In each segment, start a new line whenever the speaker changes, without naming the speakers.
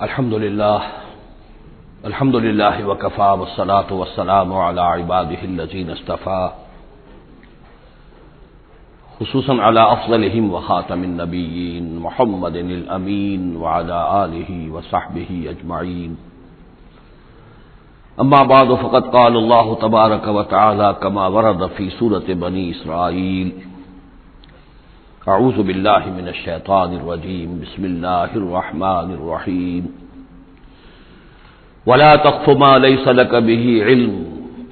الحمد لله وكفى والصلاة والسلام على عباده الذين اصطفى خصوصا على أفضلهم وخاتم النبيين محمد الأمين وعلى آله وصحبه أجمعين. أما بعد فقد قال الله تبارك وتعالى كما ورد في سورة بني إسرائيل: اعوذ باللہ من الشیطان الرجیم بسم اللہ الرحمن الرحیم ولا تقف ما ليس لك به علم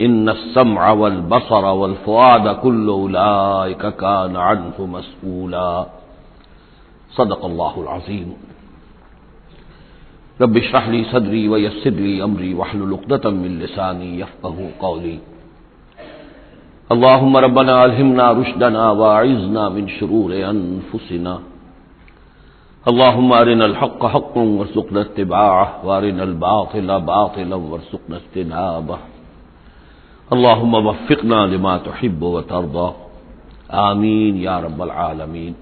ان السمع والبصر والفؤاد كل اولئك كان عنه مسؤولا. صدق اللہ العظیم. رب اشرح لي صدری ويسر لي امری واحلل عقدۃ من لسانی يفقهوا قولی. اللهم ربنا الہمنا رشدنا واعذنا من شرور انفسنا. اللهم ارنا الحق حقا وارزقنا اتباعه وارنا الباطل باطلا وارزقنا اجتنابه. اللهم وفقنا لما تحب وترضى. آمین یا رب العالمین.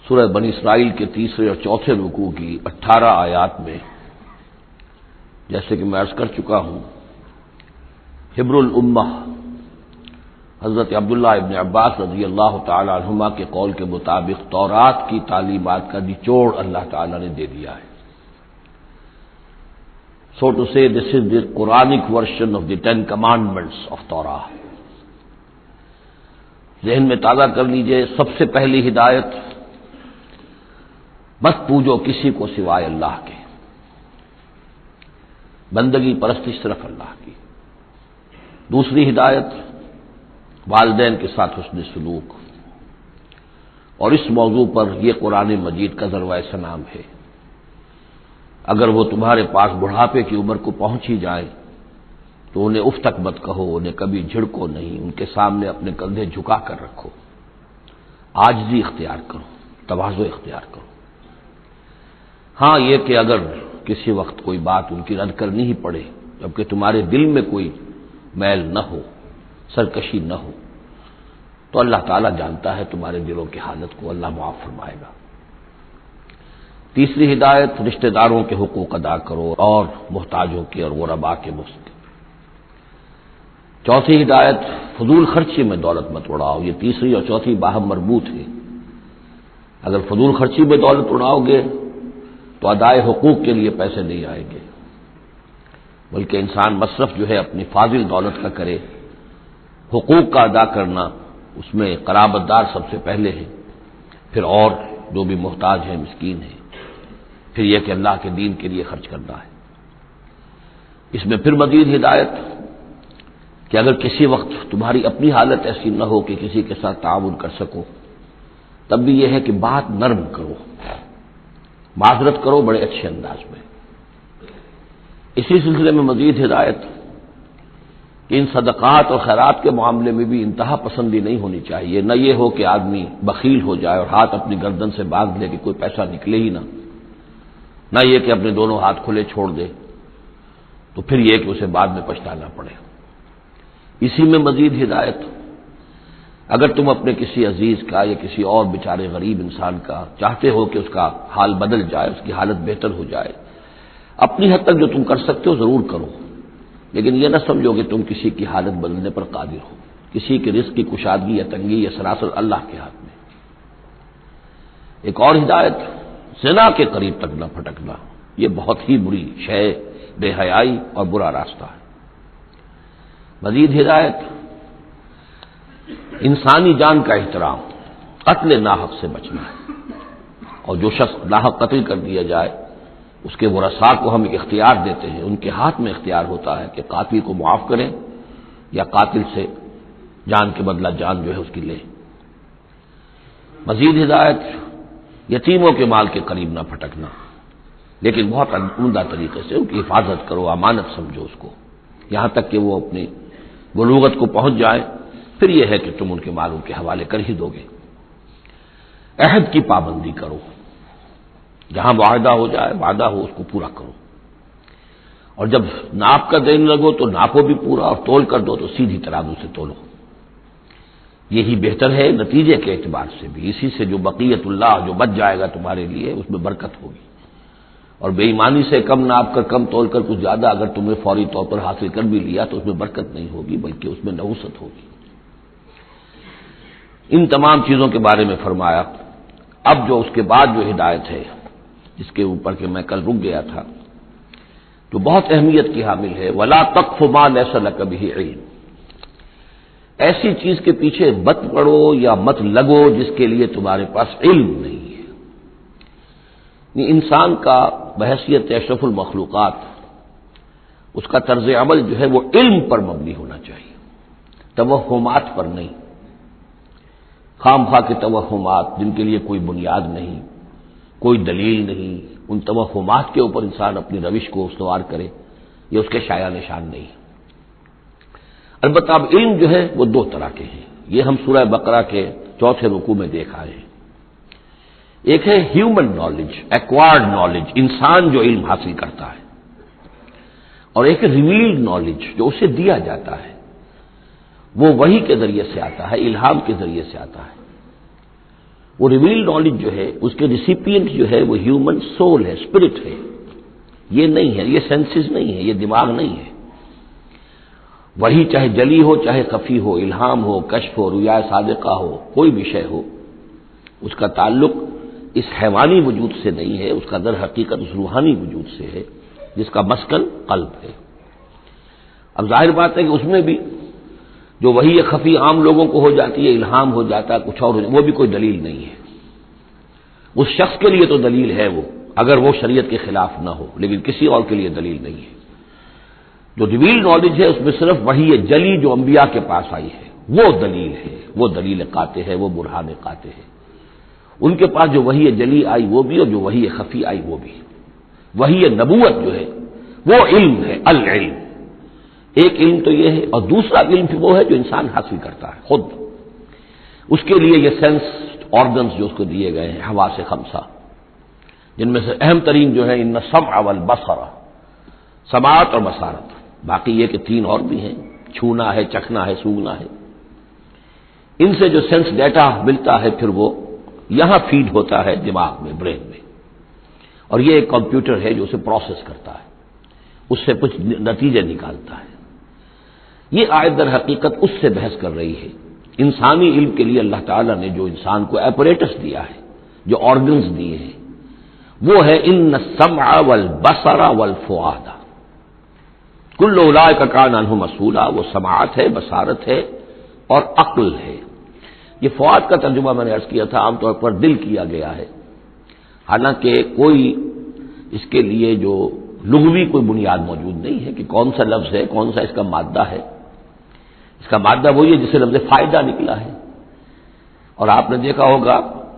سورہ بنی اسرائیل کے تیسرے اور چوتھے رکوع کی 18 آیات میں جیسے کہ میں عرض کر چکا ہوں، حبر الامہ حضرت عبداللہ ابن عباس رضی اللہ تعالی عنہما کے قول کے مطابق تورات کی تعلیمات کا نچوڑ اللہ تعالی نے دے دیا ہے. So to say, this is the Quranic version of the 10 commandments of Torah. ذہن میں تازہ کر لیجئے. سب سے پہلی ہدایت: مت پوجو کسی کو سوائے اللہ کے، بندگی پرستی صرف اللہ کی. دوسری ہدایت: والدین کے ساتھ حسن سلوک. اور اس موضوع پر یہ قرآن مجید کا ذروۂ سنام ہے. اگر وہ تمہارے پاس بڑھاپے کی عمر کو پہنچ ہی جائیں تو انہیں اف تک مت کہو، انہیں کبھی جھڑکو نہیں، ان کے سامنے اپنے کندھے جھکا کر رکھو، عاجزی اختیار کرو، تواضع اختیار کرو. ہاں یہ کہ اگر کسی وقت کوئی بات ان کی رد کرنی ہی پڑے جبکہ تمہارے دل میں کوئی میل نہ ہو، سرکشی نہ ہو، تو اللہ تعالیٰ جانتا ہے تمہارے دلوں کی حالت کو، اللہ معاف فرمائے گا. تیسری ہدایت: رشتہ داروں کے حقوق ادا کرو اور محتاجوں کے اور غرباء کے مفت. چوتھی ہدایت: فضول خرچی میں دولت مت اڑاؤ. یہ تیسری اور چوتھی باہم مربوط ہے. اگر فضول خرچی میں دولت اڑاؤ گے تو ادائے حقوق کے لیے پیسے نہیں آئیں گے، بلکہ انسان مصرف جو ہے اپنی فاضل دولت کا کرے. حقوق کا ادا کرنا، اس میں قرابت دار سب سے پہلے ہے، پھر اور جو بھی محتاج ہیں، مسکین ہیں، پھر یہ کہ اللہ کے دین کے لیے خرچ کرنا ہے. اس میں پھر مزید ہدایت کہ اگر کسی وقت تمہاری اپنی حالت ایسی نہ ہو کہ کسی کے ساتھ تعاون کر سکو، تب بھی یہ ہے کہ بات نرم کرو، معذرت کرو بڑے اچھے انداز میں. اسی سلسلے میں مزید ہدایت کہ ان صدقات اور خیرات کے معاملے میں بھی انتہا پسندی نہیں ہونی چاہیے. نہ یہ ہو کہ آدمی بخیل ہو جائے اور ہاتھ اپنی گردن سے باندھ لے کہ کوئی پیسہ نکلے ہی نہ یہ کہ اپنے دونوں ہاتھ کھلے چھوڑ دے تو پھر یہ کہ اسے بعد میں پچھتانا پڑے. اسی میں مزید ہدایت: اگر تم اپنے کسی عزیز کا یا کسی اور بیچارے غریب انسان کا چاہتے ہو کہ اس کا حال بدل جائے، اس کی حالت بہتر ہو جائے، اپنی حد تک جو تم کر سکتے ہو ضرور کرو، لیکن یہ نہ سمجھو کہ تم کسی کی حالت بدلنے پر قادر ہو. کسی کے رزق کی کشادگی یا تنگی یا سراسر اللہ کے ہاتھ میں. ایک اور ہدایت: زنا کے قریب تک نہ پھٹکنا. یہ بہت ہی بری شے، بے حیائی اور برا راستہ ہے. مزید ہدایت: انسانی جان کا احترام، قتل ناحق سے بچنا ہے. اور جو شخص ناحق قتل کر دیا جائے اس کے ورثاء کو ہم اختیار دیتے ہیں، ان کے ہاتھ میں اختیار ہوتا ہے کہ قاتل کو معاف کریں یا قاتل سے جان کے بدلہ جان جو ہے اس کی لیں. مزید ہدایت: یتیموں کے مال کے قریب نہ پھٹکنا، لیکن بہت عمدہ طریقے سے ان کی حفاظت کرو، امانت سمجھو اس کو، یہاں تک کہ وہ اپنی بلوغت کو پہنچ جائے، پھر یہ ہے کہ تم ان کے مال ان کے حوالے کر ہی دو گے. عہد کی پابندی کرو، جہاں معاہدہ ہو جائے، وعدہ ہو، اس کو پورا کرو. اور جب ناپ کا دینے لگو تو ناپو بھی پورا، اور تول کر دو تو سیدھی ترازو سے تولو. یہی بہتر ہے نتیجے کے اعتبار سے بھی، اسی سے جو بقیت اللہ جو بچ جائے گا تمہارے لیے اس میں برکت ہوگی، اور بے ایمانی سے کم ناپ کر کم تول کر کچھ زیادہ اگر تمہیں فوری طور پر حاصل کر بھی لیا تو اس میں برکت نہیں ہوگی بلکہ اس میں نحوست ہوگی۔ ان تمام چیزوں کے بارے میں فرمایا۔ اب جو اس کے بعد جو ہدایت ہے جس کے اوپر کہ میں کل رک گیا تھا، جو بہت اہمیت کی حامل ہے، وَلَا تَقْفُ مَا لَيْسَ لَكَ بِهِ عِلْمٌ، ایسی چیز کے پیچھے مت پڑو یا مت لگو جس کے لیے تمہارے پاس علم نہیں ہے۔ انسان کا بحیثیت اشرف المخلوقات اس کا طرز عمل جو ہے وہ علم پر مبنی ہونا چاہیے، توہمات پر نہیں، خام خواہ کے توہمات جن کے لیے کوئی بنیاد نہیں، کوئی دلیل نہیں، ان توہمات کے اوپر انسان اپنی روش کو استوار کرے، یہ اس کے شایع نشان نہیں۔ البتہ اب علم جو ہے وہ دو طرح کے ہیں، یہ ہم سورہ بقرہ کے 4 رکوع میں دیکھ آئے ہیں۔ ایک ہے ہیومن نالج، ایکوائرڈ نالج، انسان جو علم حاصل کرتا ہے، اور ایک ریویلڈ نالج جو اسے دیا جاتا ہے، وہ وحی کے ذریعے سے آتا ہے، الہام کے ذریعے سے آتا ہے۔ وہ ریویلڈ نالج جو ہے اس کے ریسیپینٹ جو ہے وہ ہیومن سول ہے، اسپرٹ ہے، یہ نہیں ہے، یہ سینسز نہیں ہے، یہ دماغ نہیں ہے۔ وہی چاہے جلی ہو چاہے خفی ہو، الہام ہو، کشف ہو، رؤیا صادقہ ہو، کوئی بھی شے ہو، اس کا تعلق اس حیوانی وجود سے نہیں ہے، اس کا در حقیقت اس روحانی وجود سے ہے جس کا مسکن قلب ہے۔ اب ظاہر بات ہے کہ اس میں بھی جو وہی خفی عام لوگوں کو ہو جاتی ہے، الہام ہو جاتا ہے، کچھ اور وہ بھی کوئی دلیل نہیں ہے۔ اس شخص کے لیے تو دلیل ہے وہ، اگر وہ شریعت کے خلاف نہ ہو، لیکن کسی اور کے لیے دلیل نہیں ہے۔ جو ریویل نالج ہے اس میں صرف وہی جلی جو انبیاء کے پاس آئی ہے وہ دلیل ہے، وہ دلیل قاطع ہے، وہ برہان قاطع ہے۔ ان کے پاس جو وہی جلی آئی وہ بھی، اور جو وہی خفی آئی وہ بھی۔ وہی نبوت جو ہے وہ علم ہے، العلم۔ ایک علم تو یہ ہے، اور دوسرا علم وہ ہے جو انسان حاصل کرتا ہے خود۔ اس کے لیے یہ سینس آرگنز جو اس کو دیے گئے ہیں، حواس خمسہ، جن میں سے اہم ترین جو ہے ان السمع والبصر، سماعت اور بصارت، باقی یہ کہ 3 اور بھی ہیں، چھونا ہے، چکھنا ہے، سونگنا ہے۔ ان سے جو سینس ڈیٹا ملتا ہے پھر وہ یہاں فیڈ ہوتا ہے دماغ میں، برین میں، اور یہ ایک کمپیوٹر ہے جو اسے پروسیس کرتا ہے، اس سے کچھ نتیجے نکالتا ہے۔ یہ آیت در حقیقت اس سے بحث کر رہی ہے۔ انسانی علم کے لیے اللہ تعالیٰ نے جو انسان کو ایپریٹس دیا ہے، جو آرگنز دیے ہیں، وہ ہے ان السمع والبصر والفؤاد، کل اولئک کان عنہ مسئولا، وہ سماعت ہے، بصارت ہے اور عقل ہے۔ یہ فؤاد کا ترجمہ میں نے عرض کیا تھا عام طور پر دل کیا گیا ہے، حالانکہ کوئی اس کے لیے جو لغوی کوئی بنیاد موجود نہیں ہے کہ کون سا لفظ ہے، کون سا اس کا مادہ ہے۔ اس کا مادہ وہی ہے جسے لفظ فائدہ نکلا ہے، اور آپ نے دیکھا ہوگا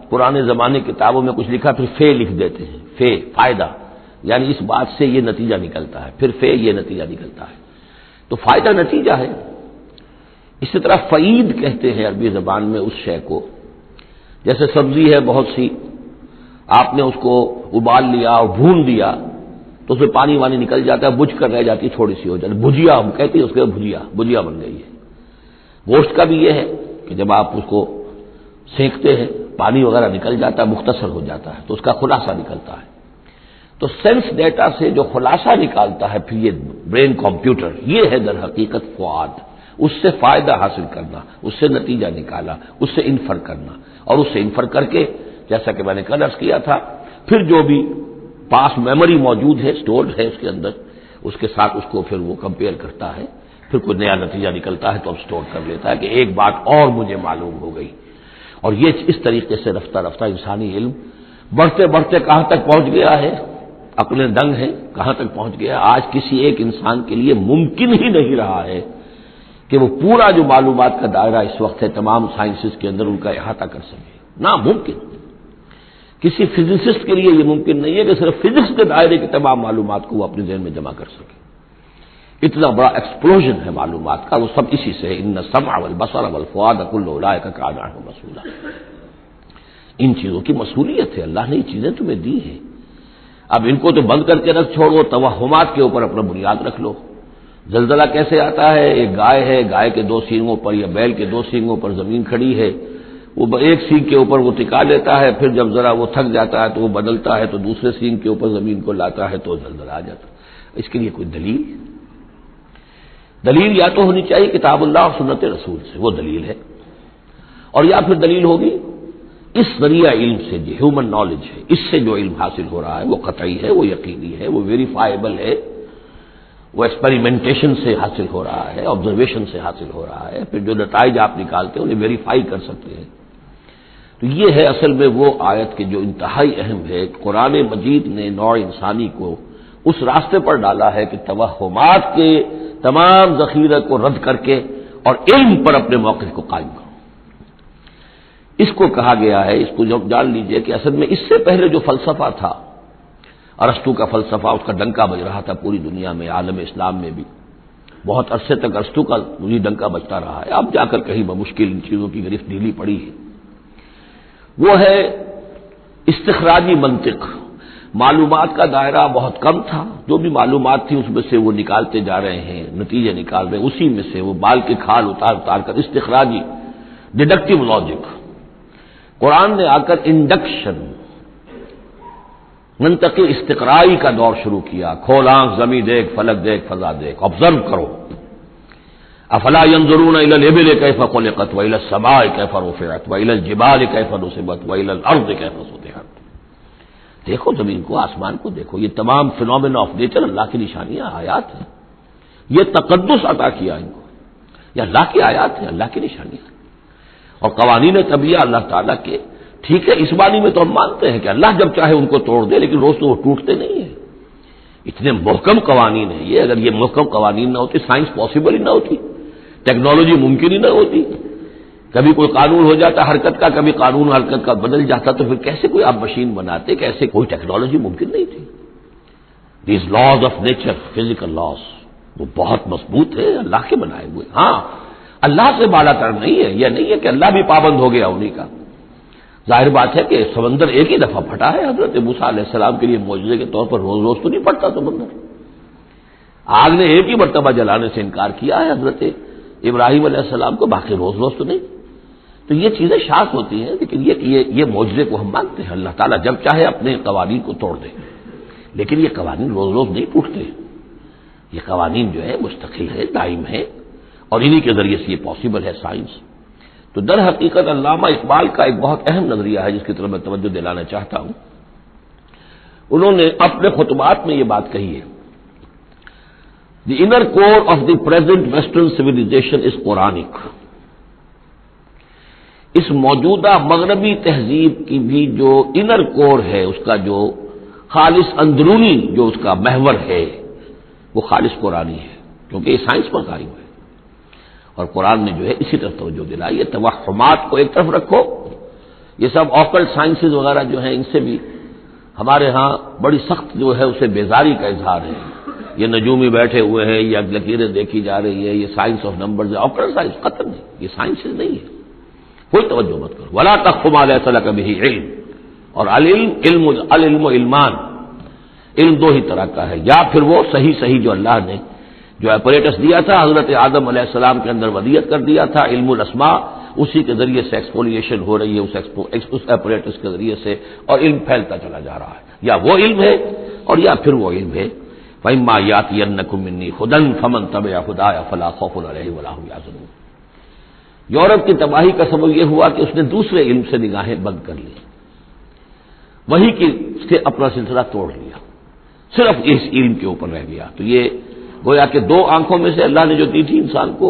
پرانے زمانے کتابوں میں کچھ لکھا پھر فے لکھ دیتے ہیں، فے فائدہ، یعنی اس بات سے یہ نتیجہ نکلتا ہے، پھر فے یہ نتیجہ نکلتا ہے، تو فائدہ نتیجہ ہے۔ اسی طرح فعید کہتے ہیں عربی زبان میں اس شے کو، جیسے سبزی ہے بہت سی، آپ نے اس کو ابال لیا اور بھون دیا تو اس میں پانی وانی نکل جاتا ہے، بجھ کر رہ جاتی ہے، تھوڑی سی ہو جاتی ہے، بھجیا ہم کہتے ہیں، اس کے بھجیا بن گئی ہے۔ گوشت کا بھی یہ ہے کہ جب آپ اس کو سینکتے ہیں پانی وغیرہ نکل جاتا ہے، مختصر ہو جاتا ہے تو اس کا خلاصہ نکلتا ہے۔ تو سینس ڈیٹا سے جو خلاصہ نکالتا ہے پھر یہ برین کمپیوٹر، یہ ہے در حقیقت فؤاد، اس سے فائدہ حاصل کرنا، اس سے نتیجہ نکالا، اس سے انفر کرنا، اور اس سے انفر کر کے جیسا کہ میں نے کل عرض کیا تھا پھر جو بھی پاس میموری موجود ہے، سٹورڈ ہے اس کے اندر، اس کے ساتھ اس کو پھر وہ کمپیئر کرتا ہے، پھر کوئی نیا نتیجہ نکلتا ہے تو اب سٹور کر لیتا ہے کہ ایک بات اور مجھے معلوم ہو گئی۔ اور یہ اس طریقے سے رفتہ رفتہ انسانی علم بڑھتے بڑھتے کہاں تک پہنچ گیا ہے، عقلیں دنگ ہیں، کہاں تک پہنچ گیا، آج کسی ایک انسان کے لیے ممکن ہی نہیں رہا ہے کہ وہ پورا جو معلومات کا دائرہ اس وقت ہے تمام سائنسز کے اندر ان کا احاطہ کر سکے، ناممکن۔ کسی فزسسٹ کے لیے یہ ممکن نہیں ہے کہ صرف فزکس کے دائرے کی تمام معلومات کو وہ اپنے ذہن میں جمع کر سکے۔ اتنا بڑا ایکسپلوژن ہے معلومات کا، وہ سب اسی سے ہے، ان السمع والبصر والفؤاد کل اولئک کان عنہ مسئولا۔ ان چیزوں کی مسئولیت ہے، اللہ نے یہ چیزیں تمہیں دی ہیں، اب ان کو تو بند کر کے رکھ چھوڑو، توہمات کے اوپر اپنا بنیاد رکھ لو، زلزلہ کیسے آتا ہے؟ ایک گائے ہے، گائے کے دو سینگوں پر یا بیل کے دو سینگوں پر زمین کھڑی ہے، وہ ایک سینگ کے اوپر وہ ٹکا لیتا ہے، پھر جب ذرا وہ تھک جاتا ہے تو وہ بدلتا ہے تو دوسرے سینگ کے اوپر زمین کو لاتا ہے تو زلزلہ آ جاتا ہے۔ اس کے لیے کوئی دلیل یا تو ہونی چاہیے کتاب اللہ اور سنت رسول سے، وہ دلیل ہے، اور یا پھر دلیل ہوگی اس ذریعہ علم سے، جو ہیومن نالج ہے، اس سے جو علم حاصل ہو رہا ہے وہ قطعی ہے، وہ یقینی ہے، وہ ویریفائبل ہے، وہ ایکسپیریمنٹیشن سے حاصل ہو رہا ہے، آبزرویشن سے حاصل ہو رہا ہے، پھر جو نتائج آپ نکالتے ہیں انہیں ویریفائی کر سکتے ہیں۔ تو یہ ہے اصل میں وہ آیت کے جو انتہائی اہم ہے۔ قرآن مجید نے نوع انسانی کو اس راستے پر ڈالا ہے کہ توہمات کے تمام ذخیرے کو رد کر کے اور علم پر اپنے موقف کو قائم کرو۔ اس کو کہا گیا ہے، اس کو جب جان لیجئے کہ اصل میں اس سے پہلے جو فلسفہ تھا، ارسطو کا فلسفہ، اس کا ڈنکا بج رہا تھا پوری دنیا میں، عالم اسلام میں بھی بہت عرصے تک ارسطو کا مجھے ڈنکا بجتا رہا ہے، اب جا کر کہیں بمشکل ان چیزوں کی گرفت ڈھیلی پڑی ہے۔ وہ ہے استخراجی منطق۔ معلومات کا دائرہ بہت کم تھا، جو بھی معلومات تھی اس میں سے وہ نکالتے جا رہے ہیں، نتیجے نکال رہے ہیں، اسی میں سے وہ بال کے کھال اتار کر استخراجی ڈیڈکٹیو لاجک۔ قرآن نے آ کر انڈکشن، منطقی استقرائی کا دور شروع کیا۔ کھول آنکھ، زمین دیکھ، فلک دیکھ، فضا دیکھ، آبزرو کرو۔ افلا ينظرون الى الابل كيف خلقت والى السماء كيف رفعت والى الجبال كيف نصبت والى الارض كيف سطحت۔ دیکھو زمین کو، آسمان کو دیکھو، یہ تمام فینومینا آف نیچر اللہ کی نشانیاں، آیات ہیں۔ یہ تقدس عطا کیا ان کو، یہ اللہ کی آیات ہیں، اللہ کی نشانیاں اور قوانین طبیعہ اللہ تعالیٰ کے۔ ٹھیک ہے، اس بانی میں تو ہم مانتے ہیں کہ اللہ جب چاہے ان کو توڑ دے، لیکن روز تو وہ ٹوٹتے نہیں ہیں۔ اتنے محکم قوانین ہیں یہ، اگر یہ محکم قوانین نہ ہوتی، سائنس پاسبل ہی نہ ہوتی، ٹیکنالوجی ممکن ہی نہ ہوتی۔ کبھی کوئی قانون ہو جاتا حرکت کا، کبھی قانون حرکت کا بدل جاتا، تو پھر کیسے کوئی آپ مشین بناتے، کیسے کوئی ٹیکنالوجی ممکن نہیں تھی۔ These laws of nature, physical laws, وہ بہت مضبوط ہے، اللہ کے بنائے ہوئے۔ ہاں، اللہ سے بالا تر نہیں ہے، یہ نہیں ہے کہ اللہ بھی پابند ہو گیا انہیں کا۔ ظاہر بات ہے کہ سمندر ایک ہی دفعہ پھٹا ہے، حضرت موسیٰ علیہ السلام کے لیے معجزے کے طور پر روز روز تو نہیں پھٹتا سمندر۔ آگ نے ایک ہی مرتبہ جلانے سے انکار کیا ہے حضرت ابراہیم علیہ السلام کو، باقی روز روز تو نہیں۔ تو یہ چیزیں شاذ ہوتی ہیں، لیکن یہ معجزے کو ہم مانتے ہیں، اللہ تعالیٰ جب چاہے اپنے قوانین کو توڑ دے، لیکن یہ قوانین روز روز نہیں ٹوٹتے، یہ قوانین جو ہے مستقل ہے، دائم ہے، اور انہی کے ذریعے سے یہ پاسبل ہے سائنس۔ تو در حقیقت علامہ اقبال کا ایک بہت اہم نظریہ ہے جس کی طرف میں توجہ دلانا چاہتا ہوں۔ انہوں نے اپنے خطبات میں یہ بات کہی ہے، The inner core of the present Western civilization is Quranic۔ اس موجودہ مغربی تہذیب کی بھی جو انر کور ہے، اس کا جو خالص اندرونی جو اس کا محور ہے، وہ خالص قرآنی ہے، کیونکہ یہ سائنس پر قائم ہے۔ اور قرآن نے جو ہے اسی طرف توجہ دلائی ہے۔ توہمات کو ایک طرف رکھو، یہ سب آکلٹ سائنسز وغیرہ جو ہیں، ان سے بھی ہمارے ہاں بڑی سخت جو ہے اسے بیزاری کا اظہار ہے۔ یہ نجومی بیٹھے ہوئے ہیں، یہ لکیریں دیکھی جا رہی ہے، یہ سائنس آف نمبرز ہے، آکلٹ سائنس قطعاً نہیں، یہ سائنسز نہیں ہے، کوئی توجہ مت کرو۔ ولا تقف ما ليس لك به علم، اور العلم علمان، علم دو ہی طرح کا ہے، یا پھر وہ صحیح جو اللہ نے جو اپریٹس دیا تھا حضرت آدم علیہ السلام کے اندر ودیت کر دیا تھا، علم الاسماء، اسی کے ذریعے سے ایکسفولیشن ہو رہی ہے اس اپریٹس کے ذریعے سے، اور علم پھیلتا چلا جا رہا ہے، یا وہ علم ہے اور یا پھر وہ علم ہے۔ فَإِمَّا يَأْتِيَنَّكُم مِّنِّي هُدًى فَمَن تَبِعَ هُدَايَ فَلَا خَوْفٌ عَلَيْهِمْ وَلَا هُمْ يَحْزَنُونَ۔ یورپ کی تباہی کا سبب یہ ہوا کہ اس نے دوسرے علم سے نگاہیں بند کر لی، وہی کی سے اپنا سلسلہ توڑ لیا، صرف اس علم کے اوپر رہ گیا۔ تو یہ گویا کہ دو آنکھوں میں سے اللہ نے جو دی تھی انسان کو،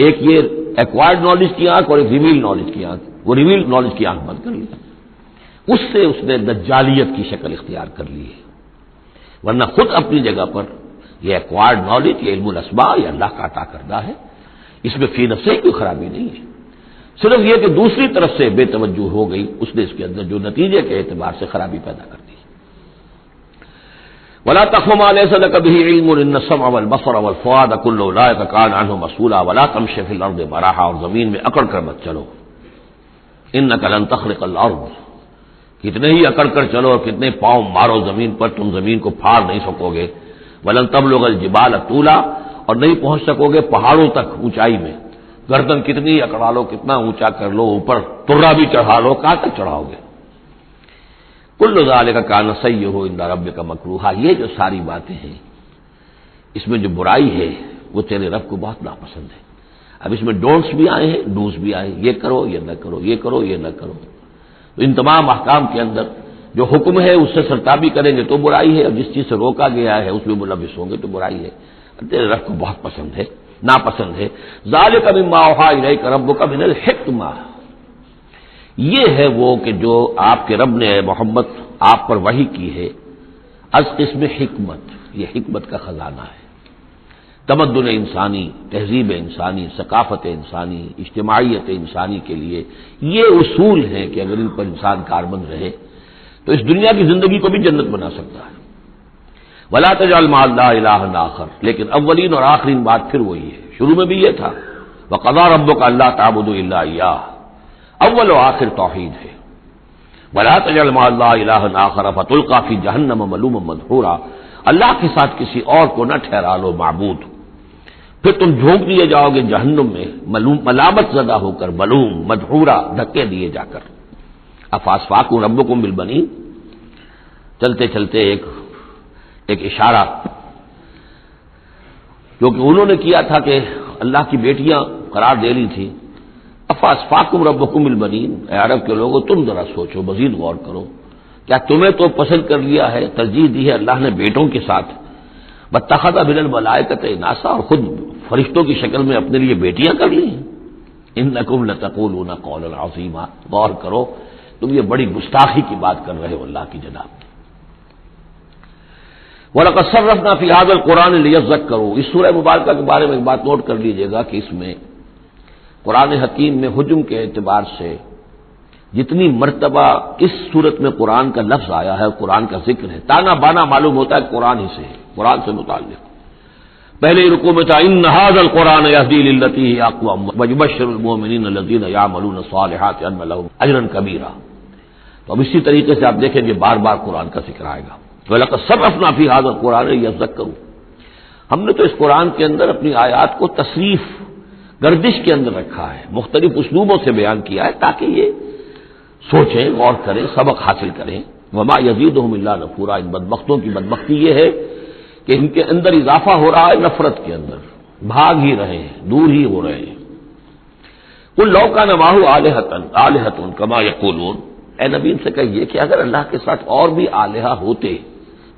ایک یہ ایکوائرڈ نالج کی آنکھ اور ایک ریویل نالج کی آنکھ، وہ ریویل نالج کی آنکھ بند کر لی، اس سے اس نے دجالیت کی شکل اختیار کر لی ہے۔ ورنہ خود اپنی جگہ پر یہ ایکوائرڈ نالج، یہ علم الاسماء، یہ اللہ کا عطا کردہ ہے، اس میں فی نفسہ کوئی خرابی نہیں ہے، صرف یہ کہ دوسری طرف سے بے توجہ ہو گئی، اس نے اس کے اندر جو نتیجے کے اعتبار سے خرابی پیدا کر دی۔ ولا تقف ما ليس لك به علم ان السمع والبصر والفؤاد كل اولئك كان عنه مسؤولا ولا تمشي في الارض مرحا، اور زمین میں اکڑ کر مت چلو، انك لن تخرق الارض، کتنے ہی اکڑ کر چلو اور کتنے پاؤں مارو زمین پر، تم زمین کو پھاڑ نہیں سکو گے۔ ولن تبلغ الجبال طولا، اور نہیں پہنچ سکو گے پہاڑوں تک اونچائی میں، گردن کتنی اکڑا لو، کتنا اونچا کر لو، اوپر ترا بھی چڑھا لو، کہاں تک چڑھاؤ گے؟ کل ذالک کان سیئہ عند ربک مکروہا، یہ جو ساری باتیں ہیں اس میں جو برائی ہے وہ تیرے رب کو بہت ناپسند ہے۔ اب اس میں ڈونٹس بھی آئے ہیں، ڈوز بھی آئے ہیں، یہ کرو یہ نہ کرو، یہ کرو یہ نہ کرو۔ تو ان تمام احکام کے اندر جو حکم ہے اس سے سرتابی کریں گے تو برائی ہے، اور جس چیز سے روکا گیا ہے اس میں ملوث ہوں گے تو برائی ہے، تیرے رب کو بہت پسند ہے، ناپسند ہے۔ ذالک مما اوحی الیک ربک من الحکمہ، یہ ہے وہ کہ جو آپ کے رب نے محمد آپ پر وحی کی ہے، از قسم حکمت، یہ حکمت کا خزانہ ہے۔ تمدن انسانی، تہذیب انسانی، ثقافت انسانی، اجتماعیت انسانی کے لیے یہ اصول ہیں کہ اگر ان پر انسان کاربند رہے تو اس دنیا کی زندگی کو بھی جنت بنا سکتا ہے۔ ولا تجعل مع اللہ الہا آخر، لیکن اولین اور آخرین بات پھر وہی ہے، شروع میں بھی یہ تھا وقضى ربک الا تعبدوا الا ایاہ، اول و آخر توحید ہے۔ ولا تجعل مع اللہ الہا آخر فتلقى فی جہنم ملوما مدحورا، اللہ کے ساتھ کسی اور کو نہ ٹھہرا لو معبود، پھر تم جھونک دیے جاؤ گے جہنم میں ملامت زدہ ہو کر، ملوم مدحورا، دھکے دیے جا کر۔ افاسفاکم ربکم بالبنین، چلتے چلتے ایک اشارہ جو کہ انہوں نے کیا تھا کہ اللہ کی بیٹیاں قرار دے لی تھی۔ افاسفاکم ربکم بالبنین، اے عرب کے لوگوں تم ذرا سوچو، مزید غور کرو، کیا تمہیں تو پسند کر لیا ہے، ترجیح دی ہے اللہ نے بیٹوں کے ساتھ، واتخذ من الملائکۃ اناسا، اور خود فرشتوں کی شکل میں اپنے لیے بیٹیاں کر لی ہیں۔ انکم لتقولون قولا عظیما، غور کرو تم یہ بڑی گستاخی کی بات کر رہے ہو اللہ کی جناب۔ وَلَقَدْ صَرَّفْنَا فِي هَذَا الْقُرْآنِ لِيَذَّكَّرُوا، اس سورہ مبارکہ کے بارے میں ایک بات نوٹ کر لیجئے گا کہ اس میں قرآن حکیم میں حجم کے اعتبار سے جتنی مرتبہ اس صورت میں قرآن کا لفظ آیا ہے، قرآن کا ذکر ہے، تانا بانا معلوم ہوتا ہے قرآن ہی سے ہے، قرآن سے متعلق۔ پہلے رکوع میں تھا ان ھذا القرآن یہدی للتی ہی اقوم ویبشر المؤمنین الذین یعملون الصالحات ان لهم اجرا کبیرا۔ تو اب اسی طریقے سے آپ دیکھیں گے بار بار قرآن کا ذکر آئے گا۔ وَلَقَدْ صَرَّفْنَا فِي هَذَا الْقُرْآنِ لِيَذَّكَّرُوا، ہم نے تو اس قرآن کے اندر اپنی آیات کو تصریف، گردش کے اندر رکھا ہے، مختلف اسلوبوں سے بیان کیا ہے تاکہ یہ سوچیں، غور کریں، سبق حاصل کریں۔ وَمَا يَزِيدُهُمْ إِلَّا نُفُورًا، ان بدبختوں کی بدبختی یہ ہے کہ ان کے اندر اضافہ ہو رہا ہے نفرت کے اندر، بھاگ ہی رہے ہیں، دور ہی ہو رہے ہیں۔ قُل لَوْ كَانَ مَعَهُ آلِهَةٌ كَمَا يَقُولُونَ، اے نبی ان سے کہیے کہ اگر اللہ کے ساتھ اور بھی آلہہ ہوتے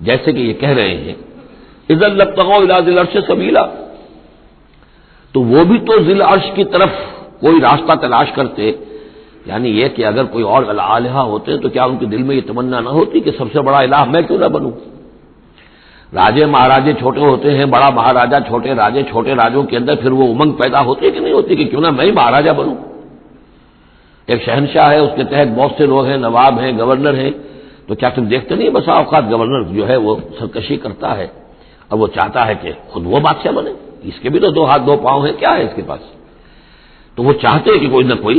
جیسے کہ یہ کہہ رہے ہیں، اذا لابتغوا الى ذی العرش سبیلا، تو وہ بھی تو ذی العرش کی طرف کوئی راستہ تلاش کرتے، یعنی یہ کہ اگر کوئی اور الہہ ہوتے تو کیا ان کے دل میں یہ تمنا نہ ہوتی کہ سب سے بڑا الہ میں کیوں نہ بنوں؟ راجے مہاراجے چھوٹے ہوتے ہیں، بڑا مہاراجا چھوٹے راجے، چھوٹے راجوں کے اندر پھر وہ امنگ پیدا ہوتی ہے کہ نہیں ہوتی کہ کیوں نہ میں ہی مہاراجا بنوں؟ ایک شہنشاہ ہے، اس کے تحت بہت سے لوگ ہیں، نواب ہیں، گورنر ہیں، تو کیا تم دیکھتے نہیں بسا اوقات گورنر جو ہے وہ سرکشی کرتا ہے اور وہ چاہتا ہے کہ خود وہ بادشاہ بنے، اس کے بھی تو دو ہاتھ دو پاؤں ہیں، کیا ہے اس کے پاس؟ تو وہ چاہتے ہیں کہ کوئی نہ کوئی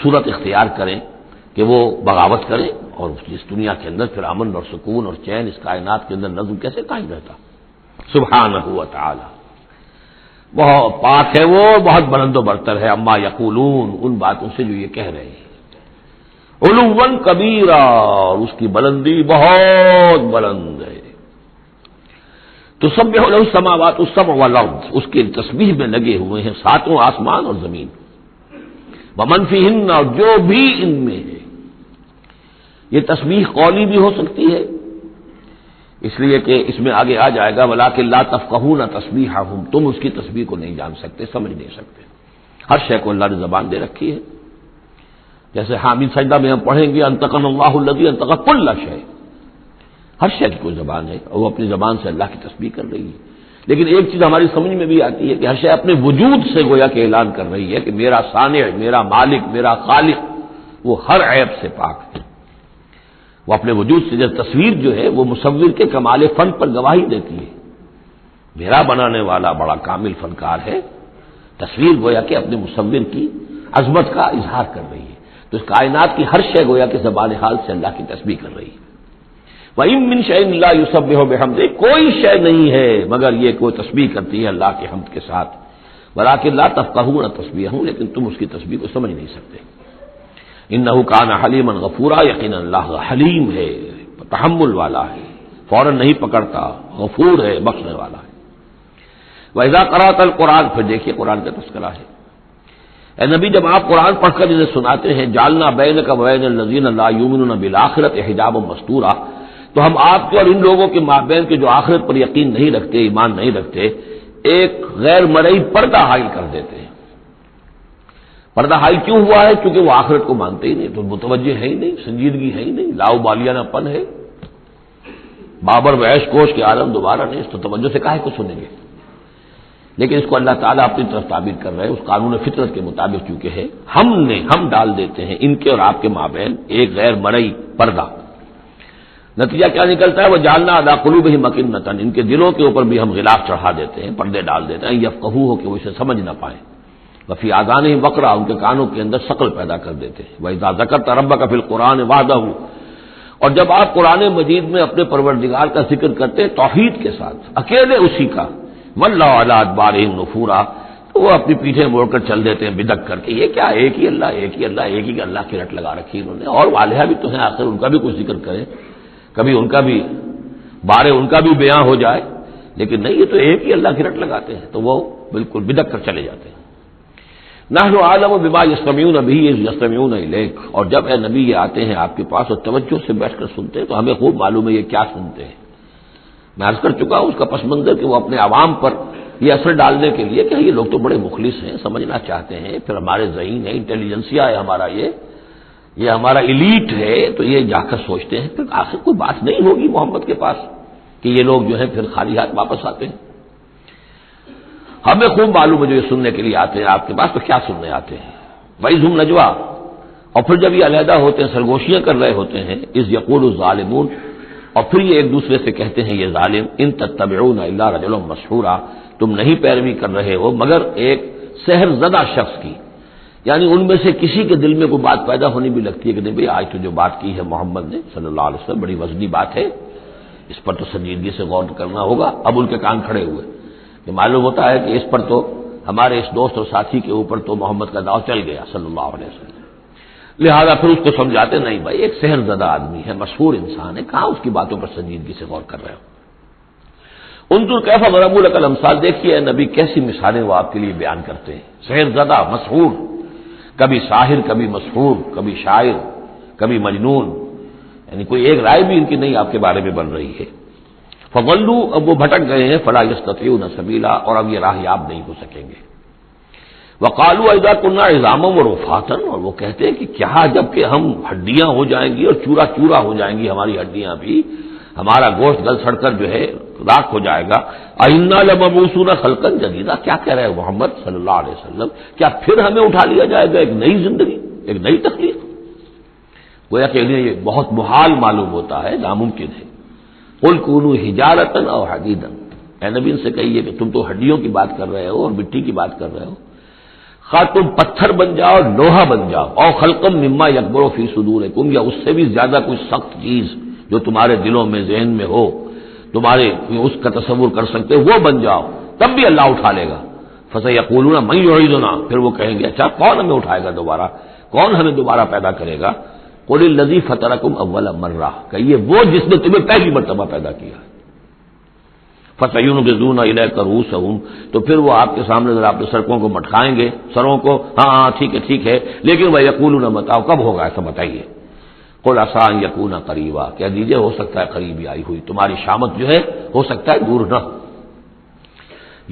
صورت اختیار کریں کہ وہ بغاوت کریں، اور اس دنیا کے اندر پھر امن اور سکون اور چین، اس کائنات کے اندر نظم کیسے قائم رہتا؟ سبحانہ و تعالی، بہت پاک ہے وہ، بہت بلند و برتر ہے، اما یقولون، ان باتوں سے جو یہ کہہ رہے ہیں، علوا کبیرا، اور اس کی بلندی بہت بلند ہے۔ تسبح له السماوات السبع والارض، اس کی تسبیح میں لگے ہوئے ہیں ساتوں آسمان اور زمین، ومن فیہن، اور جو بھی ان میں ہے۔ یہ تسبیح قولی بھی ہو سکتی ہے، اس لیے کہ اس میں آگے آ جائے گا ولکن لا تفقہون تسبیحہم، تم اس کی تسبیح کو نہیں جان سکتے، سمجھ نہیں سکتے۔ ہر شے کو اللہ نے زبان دے رکھی ہے، جیسے حامد سجدہ میں ہم پڑھیں گے انطقنا اللہ الذی انطق کل شیء، ہر شے کی کوئی زبان ہے اور وہ اپنی زبان سے اللہ کی تسبیح کر رہی ہے۔ لیکن ایک چیز ہماری سمجھ میں بھی آتی ہے کہ ہر شے اپنے وجود سے گویا کہ اعلان کر رہی ہے کہ میرا صانع، میرا مالک، میرا خالق وہ ہر عیب سے پاک ہے، وہ اپنے وجود سے۔ جب تصویر جو ہے وہ مصور کے کمال فن پر گواہی دیتی ہے، میرا بنانے والا بڑا کامل فنکار ہے، تصویر گویا کہ اپنے مصور کی عظمت کا اظہار کر رہی ہے۔ تو اس کائنات کی ہر شے گویا کہ زبان حال سے اللہ کی تسبیح کر رہی ہے۔ وَإِن مِّن شَيْءٍ لَّا يُسَبِّحُ بِحَمْدِهِ، کوئی شے نہیں ہے مگر یہ کوئی تسبیح کرتی ہے اللہ کی حمد کے ساتھ، وَلَٰكِن لَّا تَفْقَهُونَ تَسْبِيحَهُمْ، لیکن تم اس کی تسبیح کو سمجھ نہیں سکتے۔ إِنَّهُ كَانَ حَلِيمًا غَفُورًا، یقینا اللہ حلیم ہے، تحمل والا ہے، فوراً نہیں پکڑتا، غفور ہے، بخشنے والا ہے۔ وَإِذَا قَرَأْتَ الْقُرْآنَ، پھر دیکھیے قرآن کا تذکرہ ہے۔ اے نبی جب آپ قرآن پڑھ کر انہیں سناتے ہیں، جعلنا بینک وبین الذین لا یؤمنون بالآخرۃ حجابا مستورا، تو ہم آپ کے اور ان لوگوں کے مابین کے جو آخرت پر یقین نہیں رکھتے، ایمان نہیں رکھتے، ایک غیر مرئی پردہ حائل کر دیتے ہیں۔ پردہ حائل کیوں ہوا ہے؟ کیونکہ وہ آخرت کو مانتے ہی نہیں، تو متوجہ ہے ہی نہیں، سنجیدگی ہے ہی نہیں، لاؤبالیانہ پن ہے، بابر وحش کوش کے عالم دوبارہ نہیں، اس تو توجہ سے کاہے کو سنیں گے؟ لیکن اس کو اللہ تعالیٰ اپنی طرف تعبیر کر رہے ہیں، اس قانون فطرت کے مطابق چونکہ ہے، ہم ڈال دیتے ہیں ان کے اور آپ کے مابین ایک غیر مرئی پردہ۔ نتیجہ کیا نکلتا ہے؟ وہ جعلنا علی قلوبہم اکنۃ، ان کے دلوں کے اوپر بھی ہم غلاف چڑھا دیتے ہیں، پردے ڈال دیتے ہیں، یفقہوہ، کہ وہ اسے سمجھ نہ پائیں، وفی آذانہم وقرا، ان کے کانوں کے اندر ثقل پیدا کر دیتے ہیں۔ وَإِذَا ذَكَرْتَ رَبَّكَ فِي الْقُرْآنِ وَحْدَهُ، اور جب آپ قرآن مجید میں اپنے پروردگار کا ذکر کرتے ہیں توحید کے ساتھ، اکیلے اسی کا، وَلَّوْا عَلَىٰ أَدْبَارِهِمْ نُفُورًا، تو وہ اپنی پیٹھیں موڑ کر چل دیتے ہیں بدک کر کے، یہ کیا ایک ہی اللہ، ایک ہی اللہ، ایک ہی اللہ کی رٹ لگا رکھی انہوں نے، اور والہا بھی تو ہیں، آخر ان کا بھی کچھ ذکر کریں، کبھی ان کا بھی بارے ان کا بھی بیان ہو جائے، لیکن نہیں، یہ تو ایک ہی اللہ کی رٹ لگاتے ہیں، تو وہ بالکل بدک کر چلے جاتے ہیں۔ نحن اعلم بما یستمعون به اذ یستمعون الیک، اور جب اے نبی یہ آتے ہیں آپ کے پاس اور توجہ سے بیٹھ کر سنتے ہیں تو ہمیں خوب معلوم ہے یہ کیا سنتے ہیں۔ میں عرض کر چکا ہوں اس کا پس منظر کہ وہ اپنے عوام پر یہ اثر ڈالنے کے لیے کہ یہ لوگ تو بڑے مخلص ہیں، سمجھنا چاہتے ہیں، پھر ہمارے ذہین ہے، انٹیلیجنسیا ہے ہمارا، یہ ہمارا ایلیٹ ہے، تو یہ جا کر سوچتے ہیں پھر آخر کوئی بات نہیں ہوگی محمد کے پاس کہ یہ لوگ جو ہے پھر خالی ہاتھ واپس آتے ہیں۔ ہمیں خوب معلوم ہے جو یہ سننے کے لیے آتے ہیں آپ کے پاس تو کیا سننے آتے ہیں۔ وَإِذْ هُمْ نَجْوَىٰ، اور پھر جب یہ علیحدہ ہوتے ہیں، سرگوشیاں کر رہے ہوتے ہیں، اِذْ يَقُولُ الظَّالِمُونَ، اور پھر یہ ایک دوسرے سے کہتے ہیں یہ ظالم، إِن تَتَّبِعُونَ إِلَّا رَجُلًا مَسْحُورًا، تم نہیں پیروی کر رہے ہو مگر ایک سحر زدہ شخص کی، یعنی ان میں سے کسی کے دل میں کوئی بات پیدا ہونی بھی لگتی ہے کہ نہیں بھائی آج تو جو بات کی ہے محمد نے صلی اللہ علیہ وسلم بڑی وزنی بات ہے، اس پر تو سنجیدگی سے غور کرنا ہوگا۔ اب ان کے کان کھڑے ہوئے کہ معلوم ہوتا ہے کہ اس پر تو ہمارے اس دوست اور ساتھی کے اوپر تو محمد کا داؤ چل گیا صلی اللہ علیہ وسلم، لہذا پھر اس کو سمجھاتے نہیں بھائی ایک سحر زدہ آدمی ہے، مشہور انسان ہے، کہاں اس کی باتوں پر سنجیدگی سے غور کر رہے ہو۔ انظر کیف ضربوا لک الامثال، دیکھیے اے نبی کیسی مثالیں وہ آپ کے لیے بیان کرتے ہیں، سحر زدہ، مسحور، کبھی ساحر، کبھی مسحور، کبھی شاعر، کبھی مجنون، یعنی کوئی ایک رائے بھی ان کی نہیں آپ کے بارے میں بن رہی ہے۔ فضلوا، اب وہ بھٹک گئے ہیں، فلا یستطیعون سبیلا، اور اب یہ راہ یاب نہیں ہو سکیں گے۔ وقالوا اذا كنا عظاما ورفاتا، اور وہ کہتے ہیں کہ کیا جب کہ ہم ہڈیاں ہو جائیں گی اور چورا چورا ہو جائیں گی ہماری ہڈیاں بھی، ہمارا گوشت گل سڑ کر جو ہے راکھ ہو جائے گا، انا لمبعوثون خلقا جدیدا، کیا کہہ رہے ہیں محمد صلی اللہ علیہ وسلم، کیا پھر ہمیں اٹھا لیا جائے گا ایک نئی زندگی، ایک نئی تخلیق؟ گویا کہ انہیں یہ بہت محال معلوم ہوتا ہے، ناممکن ہے۔ قل کونوا حجارۃ او حدیدا، اے نبی ان سے کہیے کہ تم تو ہڈیوں کی بات کر رہے ہو اور مٹی کی بات کر رہے ہو، خواہ تم پتھر بن جاؤ، لوہا بن جاؤ، او خلقا مما یکبر فی صدورکم، یا اس سے بھی زیادہ کوئی سخت چیز جو تمہارے دلوں میں ذہن میں ہو، تمہارے اس کا تصور کر سکتے وہ بن جاؤ، تب بھی اللہ اٹھا لے گا۔ فسیقولون من یعیدنا، پھر وہ کہیں گے اچھا کون ہمیں اٹھائے گا دوبارہ، کون ہمیں دوبارہ پیدا کرے گا؟ قل الذی فطرکم اول مرہ، کہیے وہ جس نے تمہیں پہلی مرتبہ پیدا کیا۔ فسینغضون الیک رؤوسہم، تو پھر وہ آپ کے سامنے ذرا اپنے سرکوں کو مٹکائیں گے، سروں کو، ہاں ٹھیک ہے، لیکن ویقولون متى، کب ہوگا ایسا بتائیے؟ قل عسى ان يكون قریبا، کہہ دیجیے ہو سکتا ہے قریبی آئی ہوئی، تمہاری شامت جو ہے ہو سکتا ہے دور نہ ہو۔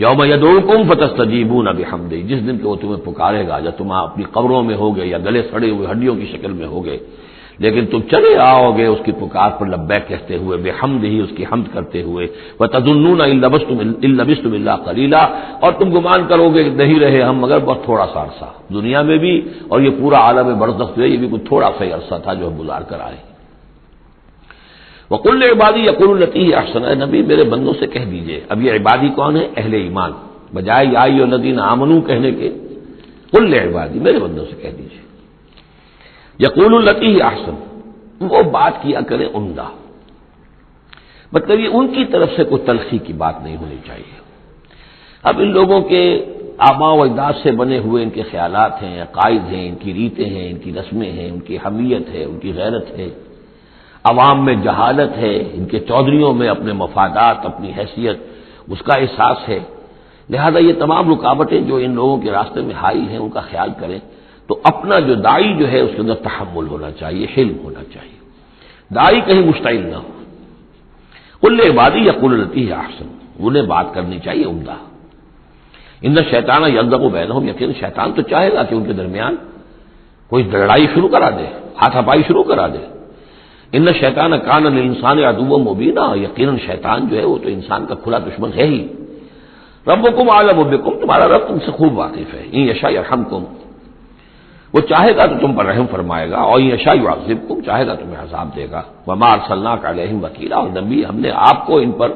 یوم یدعوکم فتستجیبون بحمدہ، جس دن کہ وہ تمہیں پکارے گا جب تم اپنی قبروں میں ہوگے یا گلے سڑے ہوئے ہڈیوں کی شکل میں ہوگے، لیکن تم چلے آؤ گے اس کی پکار پر لبیک کہتے ہوئے، بحمدہ، اس کی حمد کرتے ہوئے، وتظنون ان لبثتم الا قلیلا، اور تم گمان کرو گے کہ نہیں رہے ہم مگر بہت تھوڑا سا عرصہ دنیا میں بھی، اور یہ پورا عالم برزخ جو ہے یہ بھی کوئی تھوڑا سا ہی عرصہ تھا جو ہم گزار کر آئے۔ وقل لعبادی یقولوا التی ہی احسن، اے نبی میرے بندوں سے کہہ دیجئے، اب یہ عبادی کون ہے؟ اہل ایمان، بجائے یا ایھا الذین آمنوا کہنے کے قل لعبادی، میرے بندوں سے کہہ دیجئے، یقولوا التی ہی احسن، وہ بات کیا کرے عمدہ، مطلب یہ ان کی طرف سے کوئی تلخی کی بات نہیں ہونی چاہیے۔ اب ان لوگوں کے آباء و اجداد سے بنے ہوئے ان کے خیالات ہیں، عقائد ہیں، ان کی ریتیں ہیں، ان کی رسمیں ہیں، ان کی حمیت ہے، ان کی غیرت ہے، عوام میں جہالت ہے، ان کے چودھریوں میں اپنے مفادات، اپنی حیثیت، اس کا احساس ہے۔ لہذا یہ تمام رکاوٹیں جو ان لوگوں کے راستے میں حائل ہیں ان کا خیال کریں تو اپنا جو داعی جو ہے اس کے اندر تحمل ہونا چاہیے، حلم ہونا چاہیے، داعی کہیں مشتعل نہ ہو۔ قل لعبادی یقولوا التی ہی احسن، انہیں بات کرنی چاہیے عمدہ۔ ان الشیطان یلزغ بینہم، یقین شیطان تو چاہے گا کہ ان کے درمیان کوئی لڑائی شروع کرا دے، ہاتھا پائی شروع کرا دے۔ ان الشیطان کان للانسان عدوا مبینا، یقیناً شیطان جو ہے وہ تو انسان کا کھلا دشمن ہے ہی۔ ربکم اعلم بکم، تمہارا رب تم سے خوب واقف ہے۔ ان یشاء یرحمکم، وہ چاہے گا تو تم پر رحم فرمائے گا، اور ان یشاء یعذبکم، چاہے گا تمہیں عذاب دے گا۔ وما ارسلناک علیہم وکیلا، اور نبی ہم نے آپ کو ان پر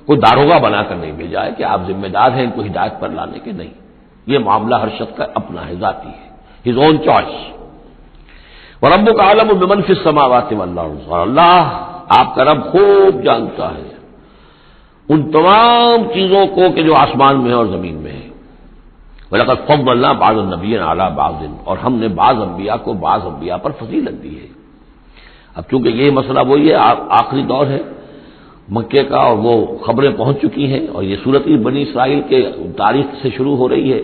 کوئی داروغہ بنا کر نہیں بھیجا ہے کہ آپ ذمہ دار ہیں ان کو ہدایت پر لانے کے، نہیں۔ یہ معاملہ ہر شخص کا اپنا ہے، ذاتی ہے، ہز اون چوائس۔ وَرَبُّكَ أَعْلَمُ بِمَنْ فِي السَّمَاوَاتِ وَالْأَرْضِ، اور اللہ آپ کا رب خوب جانتا ہے ان تمام چیزوں کو کہ جو آسمان میں ہے اور زمین میں ہے۔ وَلَقَدْ فَضَّلْنَا بَعْضَ النَّبِيِّينَ عَلَىٰ بَعْضٍ، اور ہم نے بعض انبیاء کو بعض انبیاء پر فضیلت دی ہے۔ اب چونکہ یہ مسئلہ وہی ہے، آخری دور ہے مکے کا، اور وہ خبریں پہنچ چکی ہیں، اور یہ صورت بنی اسرائیل کے تاریخ سے شروع ہو رہی ہے،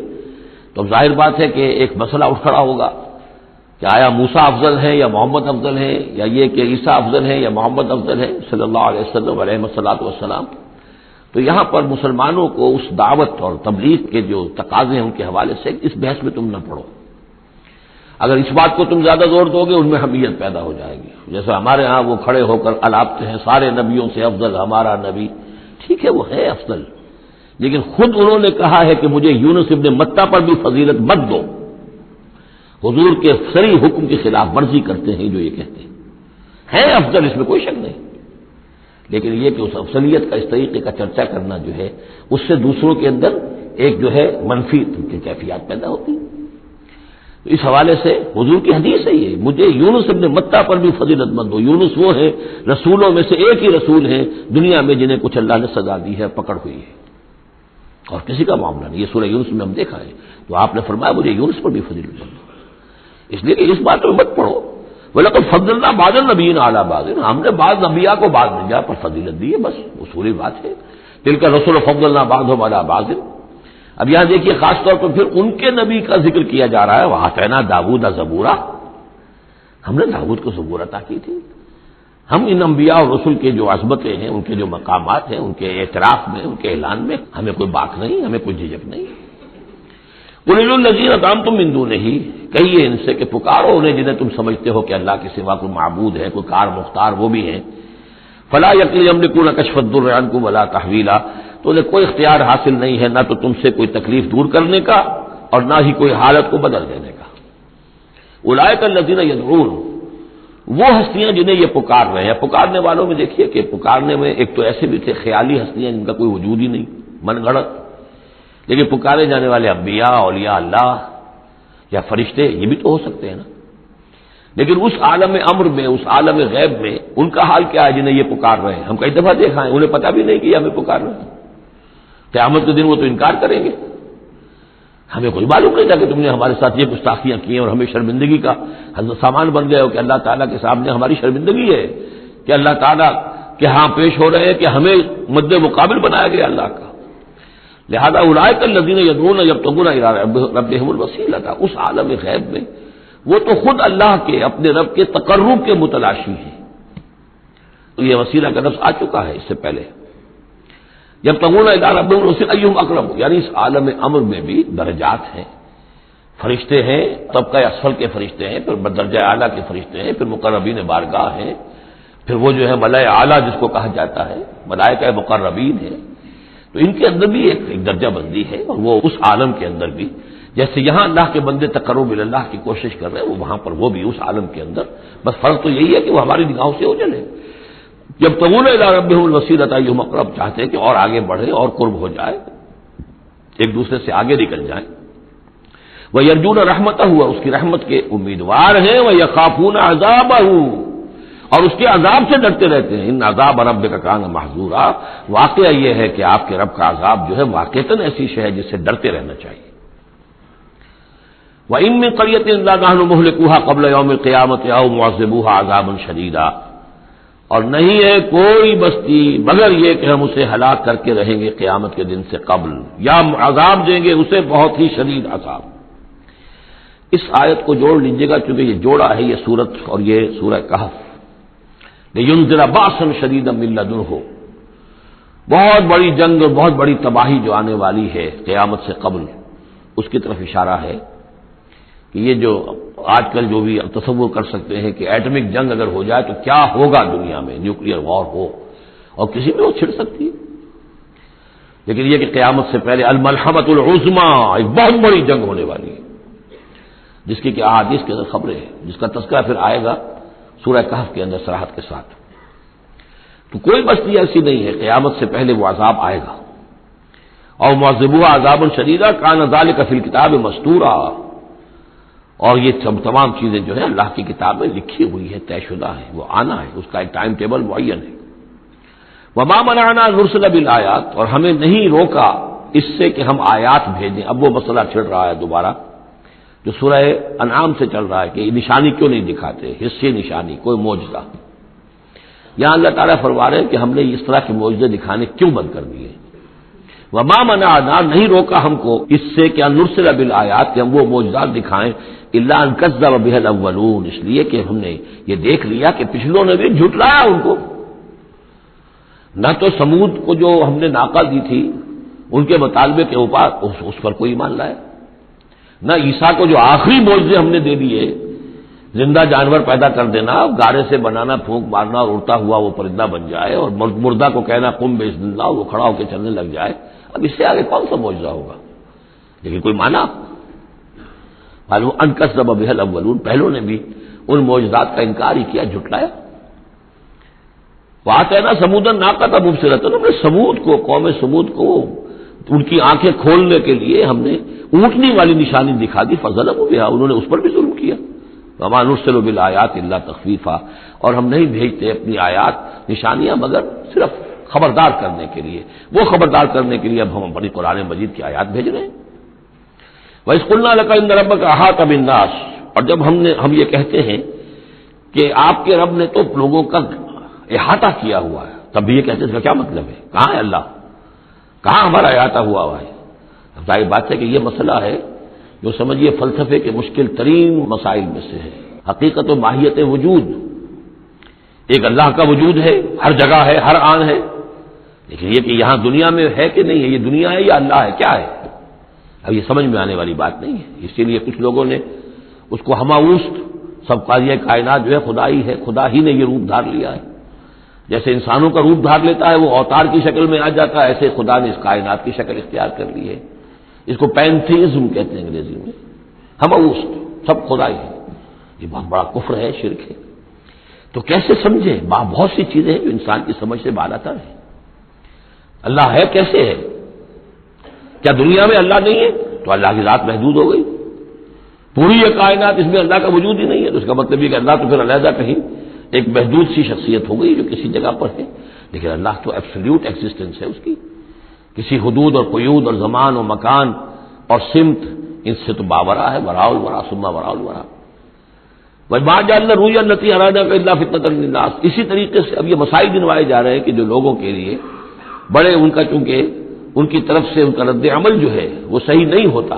تو اب ظاہر بات ہے کہ ایک مسئلہ اٹھ کھڑا ہوگا کہ آیا موسیٰ افضل ہے یا محمد افضل ہے، یا یہ کہ عیسیٰ افضل ہے یا محمد افضل ہے صلی اللہ علیہ وسلم علیہ الصلوۃ والسلام۔ تو یہاں پر مسلمانوں کو اس دعوت اور تبلیغ کے جو تقاضے ہیں ان کے حوالے سے اس بحث میں تم نہ پڑو۔ اگر اس بات کو تم زیادہ زور دو گے ان میں حمیت پیدا ہو جائے گی، جیسے ہمارے ہاں وہ کھڑے ہو کر الاپتے ہیں سارے نبیوں سے افضل ہمارا نبی۔ ٹھیک ہے، وہ ہے افضل، لیکن خود انہوں نے کہا ہے کہ مجھے یونس ابن متہ پر بھی فضیلت مت دو۔ حضور کے صریح حکم کی خلاف ورزی کرتے ہیں جو یہ کہتے ہیں افضل، اس میں کوئی شک نہیں، لیکن یہ کہ اس افضلیت کا اس طریقے کا چرچا کرنا جو ہے اس سے دوسروں کے اندر ایک جو ہے منفی کیفیات پیدا ہوتی ہیں۔ تو اس حوالے سے حضور کی حدیث ہے یہ، مجھے یونس ابن متہ پر بھی فضیلت مت دو۔ یونس وہ ہے رسولوں میں سے ایک ہی رسول ہیں دنیا میں جنہیں کچھ اللہ نے سزا دی ہے، پکڑ ہوئی ہے، اور کسی کا معاملہ نہیں۔ یہ سورہ یونس میں ہم دیکھا ہے، تو آپ نے فرمایا مجھے یونس پر بھی فضیلت مت دو، اس لیے کہ اس بات میں مت پڑھو۔ وَلَقَدْ فَضَّلْنَا بَعْضَ النَّبِيِّينَ عَلَىٰ بَعْضٍ، ہم نے بعض انبیاء کو بعض انبیاء پر فضیلت دی ہے، بس اصولی بات ہے۔ تِلْكَ الرُّسُلُ فَضَّلْنَا بَعْضَهُمْ عَلَىٰ بَعْضٍ۔ اب یہاں دیکھیے خاص طور پر پھر ان کے نبی کا ذکر کیا جا رہا ہے، وَآتَيْنَا دَاوُودَ زَبُورًا، ہم نے داؤد کو زبور عطا کی تھی۔ ہم ان انبیاء اور رسل کے جو عظمتیں ہیں، ان کے جو مقامات ہیں، ان کے اعتراف میں، ان کے اعلان میں ہمیں کوئی باک نہیں، ہمیں کوئی جھجک نہیں۔ قُلِ ادْعُوا الَّذِينَ زَعَمْتُم مِّن دُونِهِ، کہیے ان سے کہ پکارو انہیں جنہیں تم سمجھتے ہو کہ اللہ کے سوا کوئی معبود ہے، کوئی کار مختار وہ بھی ہیں۔ فَلَا يَمْلِكُونَ كَشْفَ الضُّرِّ عَنكُمْ وَلَا تَحْوِيلًا، تو انہیں کوئی اختیار حاصل نہیں ہے نہ تو تم سے کوئی تکلیف دور کرنے کا اور نہ ہی کوئی حالت کو بدل دینے کا۔ اولئک الذین یدعون، وہ ہستیاں جنہیں یہ پکار رہے ہیں۔ پکارنے والوں میں دیکھیے کہ پکارنے میں ایک تو ایسے بھی تھے خیالی ہستیاں جن کا کوئی وجود ہی نہیں، من گھڑت، لیکن پکارے جانے والے انبیاء، اولیاء اللہ یا فرشتے یہ بھی تو ہو سکتے ہیں نا۔ لیکن اس عالم امر میں، اس عالم غیب میں ان کا حال کیا ہے جنہیں یہ پکار رہے ہیں؟ ہم کئی دفعہ دیکھا ہے انہیں پتہ بھی نہیں کہ یہ ہمیں پکار رہے ہیں۔ قیامت کے دن وہ تو انکار کریں گے، ہمیں کوئی معلوم نہیں تھا کہ تم نے ہمارے ساتھ یہ گستاخیاں کی ہیں اور ہمیں شرمندگی کا سامان بن گئے ہو، کہ اللہ تعالیٰ کے سامنے ہماری شرمندگی ہے کہ اللہ تعالیٰ کے ہاں پیش ہو رہے ہیں کہ ہمیں مد مقابل بنایا گیا اللہ کا۔ لہذا اولئک الذین یدعون یبتغون الی ربہم الوسیلۃ، اس عالم غیب میں وہ تو خود اللہ کے، اپنے رب کے تقرب کے متلاشی ہیں۔ تو یہ وسیلہ کا لفظ آ چکا ہے اس سے پہلے، یبتغون الی ربہم الوسیلۃ ایہم اقرب، یعنی اس عالم امر میں بھی درجات ہیں، فرشتے ہیں، طبقہ اسفل کے فرشتے ہیں، پھر درجہ اعلیٰ کے فرشتے ہیں، پھر مقربین بارگاہ ہیں، پھر وہ جو ہے ملائے اعلیٰ جس کو کہا جاتا ہے، ملائکہ مقربین ہیں۔ تو ان کے اندر بھی ایک درجہ بندی ہے، اور وہ اس عالم کے اندر بھی جیسے یہاں اللہ کے بندے تقرب اللہ کی کوشش کر رہے ہیں، وہ وہاں پر وہ بھی اس عالم کے اندر، بس فرق تو یہی ہے کہ وہ ہماری نگاہوں سے اوجھل ہے۔ جب یبتغون الی ربہم الوسیلۃ ایہم اقرب، چاہتے ہیں کہ اور آگے بڑھے اور قرب ہو جائے، ایک دوسرے سے آگے نکل جائیں۔ وَيَرْجُونَ رَحْمَتَهُ، اس کی رحمت کے امیدوار ہیں، وَيَخَافُونَ عَذَابَهُ، اور اس کے عذاب سے ڈرتے رہتے ہیں. ان عذاب ربک کان محذورا، واقعہ یہ ہے کہ آپ کے رب کا عذاب جو ہے واقعتاً ایسی شے ہے جس سے ڈرتے رہنا چاہیے. وَإِن مِّن قَرْيَةٍ إِلَّا نَحْنُ مُهْلِكُوهَا قَبْلَ يَوْمِ الْقِيَامَةِ أَوْ مُعَذِّبُوهَا عَذَابًا شَدِيدًا، اور نہیں ہے کوئی بستی مگر یہ کہ ہم اسے ہلاک کر کے رہیں گے قیامت کے دن سے قبل، یا عذاب دیں گے اسے بہت ہی شدید عذاب. اس آیت کو جوڑ لیجیے گا چونکہ یہ جوڑا ہے یہ سورت اور یہ سورہ کہف. لِيُنذِرَ بَأْسًا شَدِيدًا مِّن لَّدُنْهُ، بہت بڑی جنگ اور بہت بڑی تباہی جو آنے والی ہے قیامت سے قبل، اس کی طرف اشارہ ہے. کہ یہ جو آج کل جو بھی تصور کر سکتے ہیں کہ ایٹمک جنگ اگر ہو جائے تو کیا ہوگا دنیا میں، نیوکلیئر وار ہو اور کسی میں وہ چھڑ سکتی ہے. لیکن یہ کہ قیامت سے پہلے الملحمۃ العظمیٰ، ایک بہت بڑی جنگ ہونے والی ہے جس کی کہ احادیث کے اندر خبریں ہیں، جس کا تذکرہ پھر آئے گا سورہ کہف کے اندر صراحت کے ساتھ. تو کوئی بستی ایسی نہیں ہے قیامت سے پہلے وہ عذاب آئے گا. اور معذبوها عذابا شدیدا کان ذلک فی الکتاب مستورا، اور یہ تمام چیزیں جو ہے اللہ کی کتاب میں لکھی ہوئی ہے، طے شدہ ہے، وہ آنا ہے، اس کا ایک ٹائم ٹیبل معین ہے. وما منعنا ان نرسل بالآیات، اور ہمیں نہیں روکا اس سے کہ ہم آیات بھیجیں. اب وہ مسئلہ چھڑ رہا ہے دوبارہ جو سورہ انعام سے چل رہا ہے کہ نشانی کیوں نہیں دکھاتے، حصے نشانی، کوئی معجزہ. یہاں اللہ تعالیٰ فرما رہے ہیں کہ ہم نے اس طرح کے معجزے دکھانے کیوں بند کر دیے. وما منعنا، نہیں روکا ہم کو اس سے کہ ان نرسل بالآیات، کہ ہم وہ معجزات دکھائیں، الا ان کذب بها الاولون، اس لیے کہ ہم نے یہ دیکھ لیا کہ پچھلوں نے بھی جھٹلایا ان کو. نہ تو سمود کو جو ہم نے ناقہ دی تھی ان کے مطالبے کے اوپر اس پر کوئی ایمان لایا، نہ عیسیٰ کو جو آخری معجزے ہم نے دے دیے، زندہ جانور پیدا کر دینا، گارے سے بنانا، پھونک مارنا اور اڑتا ہوا وہ پرندہ بن جائے، اور مردہ کو کہنا قم باذن اللہ، وہ کھڑا ہو کے چلنے لگ جائے. اب اس سے آگے کون سا معجزہ ہوگا؟ لیکن کوئی مانا معلوم ان کذب بها الاولون، پہلوں نے بھی ان معجزات کا انکار ہی کیا، جھٹلایا. وآتینا ثمود الناقۃ مبصرۃ، ہم نے سمود کو، قوم سمود کو ان کی آنکھیں کھولنے کے لیے ہم نے اونٹنی والی نشانی دکھا دی، فظلموا بها، انہوں نے اس پر بھی ظلم کیا. وما نرسل بالآیات الا تخویفا، اور ہم نہیں بھیجتے اپنی آیات نشانیاں مگر صرف خبردار کرنے کے لیے. وہ خبردار کرنے کے لیے اب ہم اپنی قرآن مجید کی آیات بھیج رہے ہیں. وَإِذْ قُلْنَا لَكَ إِنَّ رَبَّكَ أَحَاطَ بِالنَّاسِ، اور جب ہم یہ کہتے ہیں کہ آپ کے رب نے تو لوگوں کا احاطہ کیا ہوا ہے، تب بھی یہ کہتے ہیں اس کا کیا مطلب ہے؟ کہاں ہے اللہ؟ کہاں ہمارا احاطہ ہوا ہے؟ ظاہر بات ہے کہ یہ مسئلہ ہے جو سمجھیے فلسفے کے مشکل ترین مسائل میں سے ہے. حقیقت و ماہیت وجود، ایک اللہ کا وجود ہے، ہر جگہ ہے، ہر آن ہے، لیکن یہ کہ یہاں دنیا میں ہے کہ نہیں ہے، یہ دنیا ہے یا اللہ ہے، کیا ہے؟ اب یہ سمجھ میں آنے والی بات نہیں ہے. اسی لیے کچھ لوگوں نے اس کو ہماوست سب قاضی کائنات جو ہے خدا ہی ہے، خدا ہی نے یہ روپ دھار لیا ہے. جیسے انسانوں کا روپ دھار لیتا ہے وہ اوتار کی شکل میں آ جاتا ہے، ایسے خدا نے اس کائنات کی شکل اختیار کر لی ہے. اس کو پینتھیزم کہتے ہیں انگریزی میں، ہماوست، سب خدا ہی ہے. یہ بہت بڑا کفر ہے، شرک ہے. تو کیسے سمجھیں؟ بہت سی چیزیں ہیں جو انسان کی سمجھ سے بالا تر ہے. اللہ ہے کیسے ہے؟ کیا دنیا میں اللہ نہیں ہے تو اللہ کی ذات محدود ہو گئی؟ پوری یہ کائنات اس میں اللہ کا وجود ہی نہیں ہے تو اس کا مطلب یہ کہ اللہ تو پھر علیحدہ کہیں ایک محدود سی شخصیت ہو گئی جو کسی جگہ پر ہے. لیکن اللہ تو ایبسلیوٹ ایگزسٹنس ہے اس کی، کسی حدود اور قیود اور زمان اور مکان اور سمت ان سے تو باورا ہے. وراء الورا ثم وراء الورا. وما جعلنا الرؤيا التي أرادناك إلا فتنة للناس. اسی طریقے سے اب یہ مسائل گنوائے جا رہے ہیں کہ جو لوگوں کے لیے بڑے ان کا چونکہ ان کی طرف سے ان کا رد عمل جو ہے وہ صحیح نہیں ہوتا،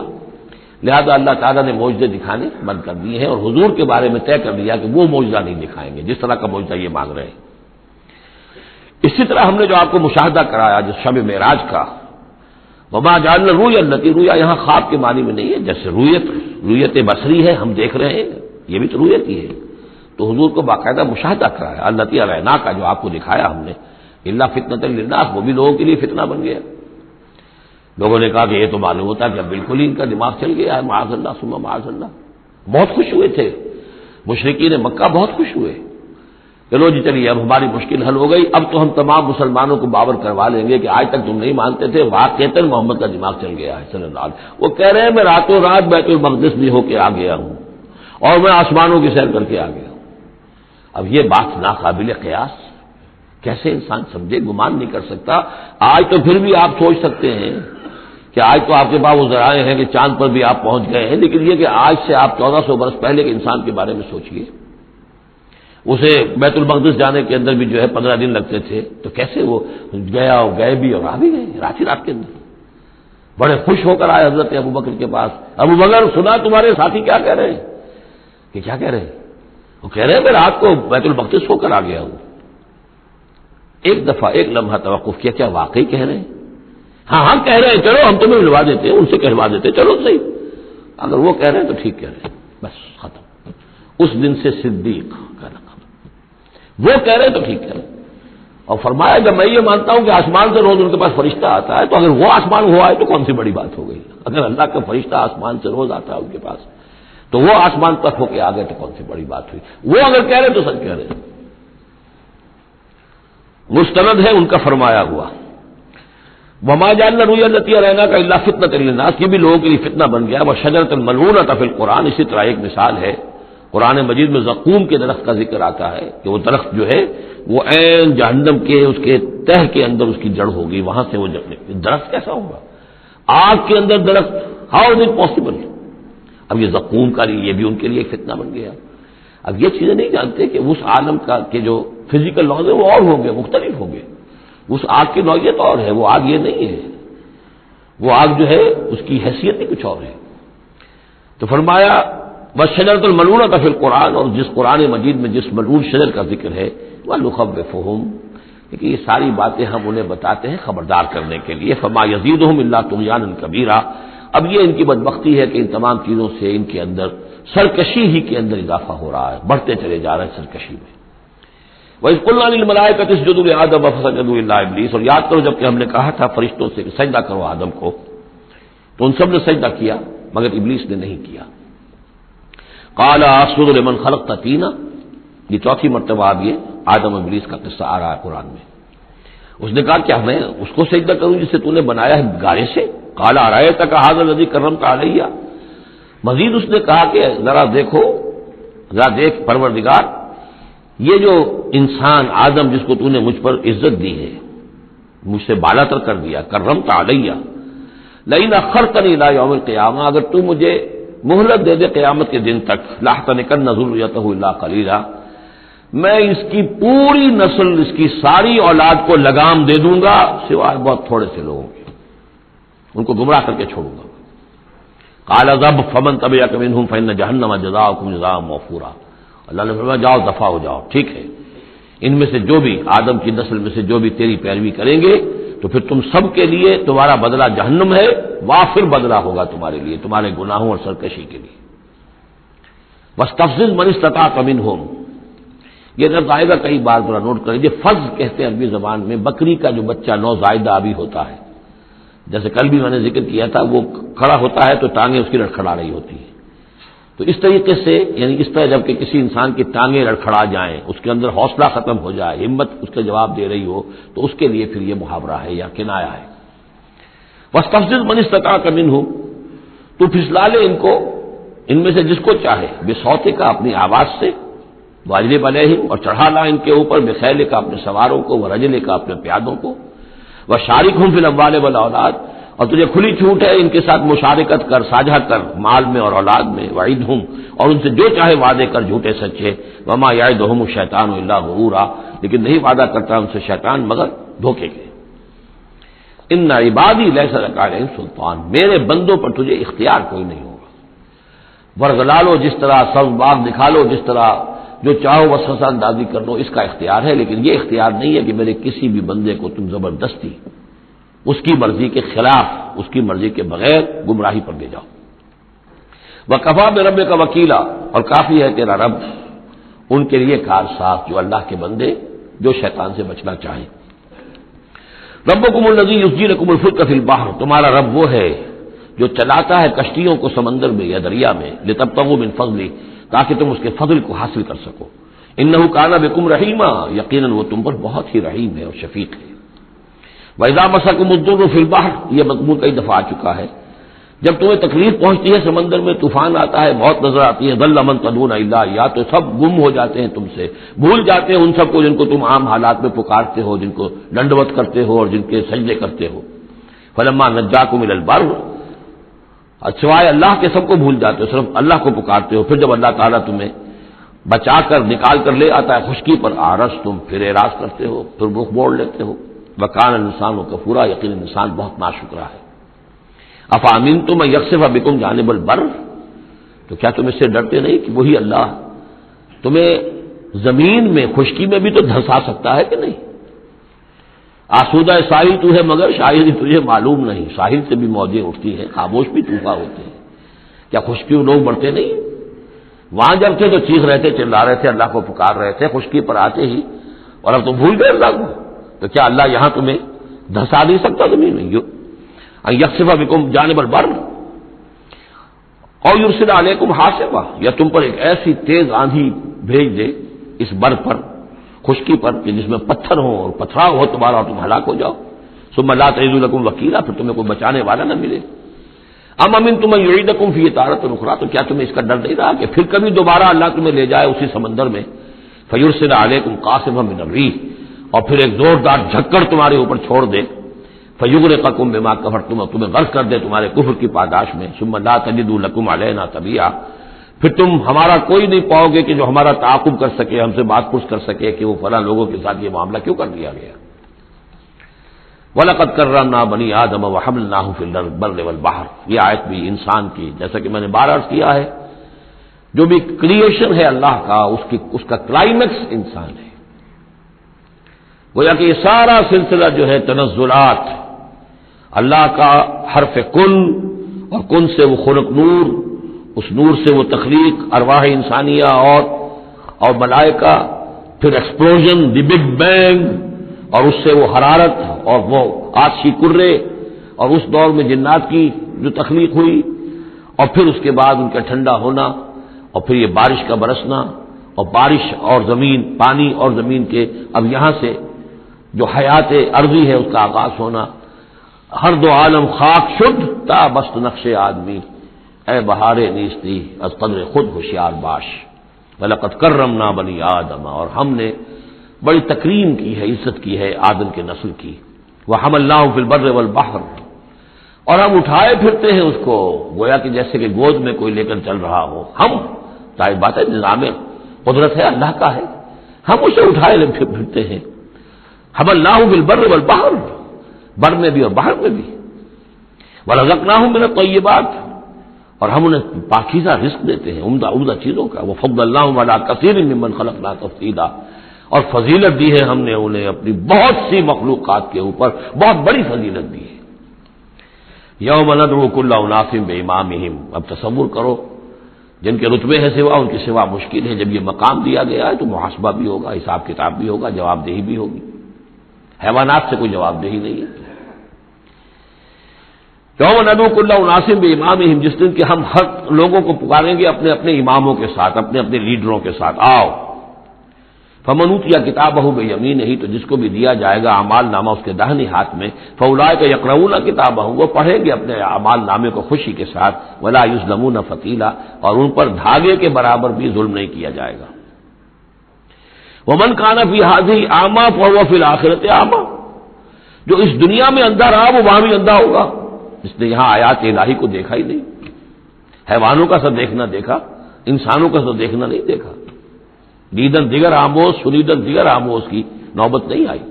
لہذا اللہ تعالیٰ نے معجزے دکھانے بند کر دیے ہیں اور حضور کے بارے میں طے کر دیا کہ وہ معجزہ نہیں دکھائیں گے جس طرح کا معجزہ یہ مانگ رہے ہیں. اسی طرح ہم نے جو آپ کو مشاہدہ کرایا جس شب معراج کا، وما جعلنا الرؤيا التي، رؤیا یہاں خواب کے معنی میں نہیں ہے، جیسے رؤیت بصری ہے ہم دیکھ رہے ہیں، یہ بھی تو رؤیت ہی ہے. تو حضور کو باقاعدہ مشاہدہ کرایا التي اریناک کا، جو آپ کو دکھایا ہم نے، الا فتنة للناس، وہ بھی لوگوں کے لیے فتنہ بن گیا. لوگوں نے کہا کہ یہ تو معلوم ہوتا ہے کہ اب بالکل ہی ان کا دماغ چل گیا ہے، معاذ اللہ ثم معاذ اللہ. بہت خوش ہوئے تھے مشرکین مکہ، بہت خوش ہوئے. چلو جی چلیے اب ہماری مشکل حل ہو گئی، اب تو ہم تمام مسلمانوں کو باور کروا لیں گے کہ آج تک تم نہیں مانتے تھے، واقعتاً محمد کا دماغ چل گیا ہے صلی اللہ علیہ وسلم. وہ کہہ رہے ہیں میں راتوں رات بیت المقدس بھی ہو کے آ گیا ہوں اور میں آسمانوں کی سیر کر کے آ گیا ہوں. اب یہ بات ناقابل قیاس، کیسے انسان سمجھے، گمان نہیں کر سکتا۔ آج تو پھر بھی آپ سوچ سکتے ہیں کہ آج تو آپ کے پاس وہ ذرائع ہیں کہ چاند پر بھی آپ پہنچ گئے ہیں، لیکن یہ کہ آج سے آپ 1400 برس پہلے کے انسان کے بارے میں سوچئے، اسے بیت المقدس جانے کے اندر بھی جو ہے 15 دن لگتے تھے، تو کیسے وہ گیا اور گئے بھی اور آ بھی گئے رات ہی رات کے اندر۔ بڑے خوش ہو کر آئے حضرت ابوبکر کے پاس، ابوبکر سنا تمہارے ساتھی کیا کہہ رہے ہیں؟ کہ کیا کہہ رہے ہیں؟ وہ کہہ رہے ہیں میں رات کو بیت المقدس ہو کر آ گیا ہوں۔ ایک دفعہ ایک لمحہ توقف کیا، کیا واقعی کہہ رہے ہیں؟ ہاں ہاں کہہ رہے ہیں، چلو ہم تمہیں ملوا دیتے ہیں، ان سے کہلوا دیتے ہیں، چلو صحیح، اگر وہ کہہ رہے ہیں تو ٹھیک کہہ رہے ہیں، بس ختم۔ اس دن سے صدیق کا لقب، وہ کہہ رہے ہیں تو ٹھیک کہہ رہے ہیں۔ اور فرمایا جب میں یہ مانتا ہوں کہ آسمان سے روز ان کے پاس فرشتہ آتا ہے، تو اگر وہ آسمان ہوا ہے تو کون سی بڑی بات ہو گئی؟ اگر اللہ کا فرشتہ آسمان سے روز آتا ہے ان کے پاس، تو وہ آسمان تک ہو کے آ گئے تو کون سی بڑی بات ہوئی؟ وہ اگر کہہ رہے تو سچ کہہ رہے ہیں۔ مستند ہے ان کا فرمایا ہوا، وما جعلنا الرؤيا التي اريناك الا فتنة للناس، یہ بھی لوگوں کے لیے فتنہ بن گیا۔ وشجرة ملعونة في القرآن، اسی طرح ایک مثال ہے قرآن مجید میں زقوم کے درخت کا ذکر آتا ہے کہ وہ درخت جو ہے وہ عین جہنم کے اس کے تہ کے اندر اس کی جڑ ہوگی، وہاں سے وہ درخت کیسا ہوگا؟ آگ کے اندر درخت، ہاؤ از اٹ پاسبل؟ اب یہ زقوم کا یہ بھی ان کے لیے ایک فتنہ بن گیا۔ اب یہ چیزیں نہیں جانتے کہ اس عالم کا کہ جو فزیکل لاز ہے وہ اور ہوں گے، مختلف ہوں گے، اس آگ کی نوعیت اور ہے، وہ آگ یہ نہیں ہے، وہ آگ جو ہے اس کی حیثیت ہی کچھ اور ہے۔ تو فرمایا وشجرۃ الملعونۃ فی القرآن، اور جس قرآن مجید میں جس ملعون شجر کا ذکر ہے، وَنُخَوِّفُهُمْ، کہ یہ ساری باتیں ہم انہیں بتاتے ہیں خبردار کرنے کے لیے۔ فما یزیدہم الا طغیانا کبیرا، اب یہ ان کی بدبختی ہے کہ ان تمام چیزوں سے ان کے اندر سرکشی ہی کے اندر اضافہ ہو رہا ہے، بڑھتے چلے جا رہے ہیں سرکشی میں۔ وَإِذْ قُلْنَا لِلْمَلَائِكَةِ اسْجُدُوا لِآدَمَ فَسَجَدُوا إِلَّا إِبْلِيسَ، اور یاد کرو جب کہ ہم نے کہا تھا فرشتوں سے کہ سجدہ کرو آدم کو، تو ان سب نے سجدہ کیا مگر ابلیس نے نہیں کیا۔ قَالَ أَسْجُدُ لِمَنْ خَلَقْتَ طِينًا، یہ چوتھی مرتبہ اب یہ آدم و ابلیس کا قصہ آ رہا ہے قرآن میں۔ اس نے کہا کیا میں اس کو سجدہ کروں جسے تو نے بنایا ہے گارے سے؟ قَالَ أَرَأَيْتَكَ هَذَا الَّذِي كَرَّمْتَ عَلَيَّ، مزید اس نے کہا کہ ذرا دیکھو، ذرا دیکھ پروردگار، یہ جو انسان آدم جس کو تو نے مجھ پر عزت دی ہے، مجھ سے بالا تر کر دیا، کرمت علیہ، لئن اخرتنی الی یوم القیامہ، اگر تو مجھے مہلت دے دے قیامت کے دن تک، لاحتنکن ذریتہ الا قلیلا، میں اس کی پوری نسل، اس کی ساری اولاد کو لگام دے دوں گا سوائے بہت تھوڑے سے لوگوں کے، ان کو گمراہ کر کے چھوڑوں گا۔ قال ذب فمن تبعک منہم فإن جہنم جزاؤکم جزاء موفورا، اللہ نے فرمایا جاؤ دفع ہو جاؤ، ٹھیک ہے، ان میں سے جو بھی آدم کی نسل میں سے جو بھی تیری پیروی کریں گے تو پھر تم سب کے لیے تمہارا بدلہ جہنم ہے، وافر بدلہ ہوگا تمہارے لیے، تمہارے گناہوں اور سرکشی کے لیے۔ واستفزز من استطاعت منہم، یہ لفظ آئے گا کئی بار، ذرا نوٹ کر لیجیے۔ فز کہتے ہیں عربی زبان میں بکری کا جو بچہ نوزائیدہ ابھی ہوتا ہے، جیسے کل بھی میں نے ذکر کیا تھا، وہ کھڑا ہوتا ہے تو ٹانگیں اس کی لڑکھڑا رہی ہوتی ہیں، تو اس طریقے سے یعنی اس طرح جب کہ کسی انسان کی ٹانگیں لڑکھڑا جائیں، اس کے اندر حوصلہ ختم ہو جائے، ہمت اس کا جواب دے رہی ہو، تو اس کے لیے پھر یہ محاورہ ہے یا کنایا ہے۔ واستفزز من استطاعت منہم، تو پھسلا لے ان کو، ان میں سے جس کو چاہے، بصوتک، اپنی آواز سے، واجلب علیہم، اور چڑھا لا ان کے اوپر، بخیلک، اپنے سواروں کو، ورجلک، اپنے پیادوں کو، وشارکہم فی الاموال والاولاد، اور تجھے کھلی چھوٹ ہے ان کے ساتھ مشارکت کر، ساجھا کر مال میں اور اولاد میں، وعدہم، اور ان سے جو چاہے وعدے کر جھوٹے سچے، وما یعدہم الشیطان الا غرورا، لیکن نہیں وعدہ کرتا ان سے شیطان مگر دھوکے کے۔ ان عبادی لیس لک علیہم سلطان، میرے بندوں پر تجھے اختیار کوئی نہیں ہوگا، ورگلا لو جس طرح، سب باغ دکھا لو جس طرح، جو چاہو وسوسہ اندازی کر لو، اس کا اختیار ہے، لیکن یہ اختیار نہیں ہے کہ میرے کسی بھی بندے کو تم زبردستی اس کی مرضی کے خلاف، اس کی مرضی کے بغیر گمراہی پر لے جاؤ۔ وَكَفَىٰ بِرَبِّكَ وَكِيلًا، اور کافی ہے تیرا رب ان کے لیے کارساز، جو اللہ کے بندے جو شیطان سے بچنا چاہیں۔ ربکم الذی یسجی لکم الفلک فی البحر، تمہارا رب وہ ہے جو چلاتا ہے کشتیوں کو سمندر میں یا دریا میں، لتبتغوا من فضلہ، تاکہ تم اس کے فضل کو حاصل کر سکو۔ انہ کان بکم رحیما، یقیناً وہ تم پر بہت ہی رحیم ہے اور شفیق ہے۔ وَإِذَا مَسَّكُمُ الضُّرُّ فِي الْبَحْرِ، یہ مضمون کئی دفعہ آ چکا ہے جب تمہیں تکلیف پہنچتی ہے سمندر میں، طوفان آتا ہے، موت نظر آتی ہے، ضل من تدعون الا اياه، تو سب گم ہو جاتے ہیں تم سے، بھول جاتے ہیں ان سب کو جن کو تم عام حالات میں پکارتے ہو، جن کو ڈنڈوت کرتے ہو اور جن کے سجدے کرتے ہو۔ فلما نجاکم الى البر، سوائے اللہ کے سب کو بھول جاتے ہو، صرف اللہ کو پکارتے ہو۔ پھر جب اللہ تعالیٰ تمہیں بچا کر نکال کر لے آتا ہے خشکی پر، آرس تم پھر اعراض کرتے ہو، پھر رخ موڑ لیتے ہو۔ وکان الانسان کفورا، یقین انسان بہت ناشکرا ہے۔ افامنتم ان یخسف بکم جانب البر، تو کیا تم اس سے ڈرتے نہیں کہ وہی اللہ تمہیں زمین میں خشکی میں بھی تو دھنسا سکتا ہے کہ نہیں؟ آسودہ ساحل تو ہے مگر شاید تجھے معلوم نہیں، ساحل سے بھی موجیں اٹھتی ہیں، خاموش بھی طوفان ہوتے ہیں، کیا خشکی لوگ مرتے نہیں؟ وہاں جب تھے تو چیخ رہے تھے، چلا رہے تھے، اللہ کو پکار رہے تھے، خشکی پر آتے ہی، اور اب تم بھول گئے اللہ کو، تو کیا اللہ یہاں تمہیں دھنسا نہیں سکتا زمین میں؟ یخسف بکم جانب البر اور یرسل علیکم حاصبا، یا تم پر ایک ایسی تیز آندھی بھیج دے اس بر پر، خشکی پر، کہ جس میں پتھر ہو اور پتھراؤ ہو تمہارا اور تم ہلاک ہو جاؤ۔ ثم لا تجد لکم وکیلا، پھر تمہیں کوئی بچانے والا نہ ملے۔ ام امنتم ان یعیدکم فیہ تارۃ اخری، تو کیا تمہیں اس کا ڈر نہیں رہا کہ پھر کبھی دوبارہ اللہ تمہیں لے جائے اسی سمندر میں؟ فیرسل علیکم قاصفا من الریح، اور پھر ایک زوردار جھکڑ تمہارے اوپر چھوڑ دے، فیغرقکم بما کفرتم، تمہیں غرق کر دے تمہارے کفر کی پاداش میں۔ ثم لا تجدوا لکم علینا تبیعا، پھر تم ہمارا کوئی نہیں پاؤ گے کہ جو ہمارا تعاقب کر سکے، ہم سے بات پوچھ کر سکے کہ وہ فلاں لوگوں کے ساتھ یہ معاملہ کیوں کر دیا گیا۔ وَلَقَدْ كَرَّمْنَا بَنِي آدَمَ وَحَمَلْنَاهُمْ فِي الْبَرِّ وَالْبَحْرِ، یہ آیت بھی انسان کی، جیسا کہ میں نے بار عرض کیا ہے، جو بھی کریشن ہے اللہ کا، اس کا کلائمیکس انسان ہے۔ گویا کہ یہ سارا سلسلہ جو ہے تنزلات، اللہ کا حرف کن، اور کن سے وہ خلق نور، اس نور سے وہ تخلیق ارواح انسانیہ اور ملائکہ، پھر ایکسپلوژن، دی بگ بینگ، اور اس سے وہ حرارت اور وہ آتشی کرے، اور اس دور میں جنات کی جو تخلیق ہوئی، اور پھر اس کے بعد ان کا ٹھنڈا ہونا، اور پھر یہ بارش کا برسنا، اور بارش اور زمین، پانی اور زمین کے اب یہاں سے جو حیات ارضی ہے اس کا آغاز ہونا۔ ہر دو عالم خاک شد تا بست نقش آدمی، اے بہار نیستی از قدر خود ہوشیار باش۔ وَلَقَدْ كَرَّمْنَا بَنِي آدَمَ، اور ہم نے بڑی تکریم کی ہے، عزت کی ہے آدم کے نسل کی۔ وَحَمَلْنَاهُ فِي الْبَرِّ وَالْبَحْرِ، اور ہم اٹھائے پھرتے ہیں اس کو، گویا کہ جیسے کہ گود میں کوئی لے کر چل رہا ہو۔ ہم، ظاہر بات ہے نظام قدرت ہے اللہ کا ہے، ہم اسے اٹھائے پھرتے ہیں۔ حَمَلْنَاهُ فِي الْبَرِّ وَالْبَحْرِ، بر میں بھی اور باہر میں بھی۔ وَرَزَقْنَاهُم مِّنَ الطَّيِّبَاتِ، اور ہم انہیں پاکیزہ رزق دیتے ہیں، عمدہ چیزوں کا۔ وَفَضَّلْنَاهُمْ عَلَىٰ كَثِيرٍ مِّمَّنْ خَلَقْنَا تَفْضِيلًا، اور فضیلت دی ہے ہم نے انہیں اپنی بہت سی مخلوقات کے اوپر، بہت بڑی فضیلت دی ہے۔ یوم ندعو کل اناس بامامہم، اب تصور کرو جن کے رتبے ہیں سوا، ان کی سوا مشکل ہے۔ جب یہ مقام دیا گیا ہے تو محاسبہ بھی ہوگا، حساب کتاب بھی ہوگا، جواب دہی بھی ہوگی۔ حیوانات سے کوئی جواب دہی نہیں ہے۔ یوم ندعو کل اناس بامامہم، جس دن کہ ہم ہر لوگوں کو پکاریں گے اپنے اپنے اماموں کے ساتھ، اپنے اپنے لیڈروں کے ساتھ، آؤ۔ فمن اوتی کتابہ بیمینہ، تو جس کو بھی دیا جائے گا اعمال نامہ اس کے داہنے ہاتھ میں، فاولئک یقرؤون کتابہ، وہ پڑھیں گے اپنے اعمال نامے کو خوشی کے ساتھ، ولا یظلمون فتیلا، اور ان پر دھاگے کے برابر بھی ظلم نہیں کیا جائے گا۔ ومن کان فی ہذہ اعمی فہو فی الآخرۃ اعمی، جو اس دنیا میں اندھا رہا وہ وہاں بھی اندھا ہوگا، جس نے یہاں آیات الہی کو دیکھا ہی نہیں، حیوانوں کا سب دیکھنا دیکھا، انسانوں کا سب دیکھنا نہیں دیکھا۔ دیدن دیگر آموز، سنیدن دیگر آموز کی نوبت نہیں آئی۔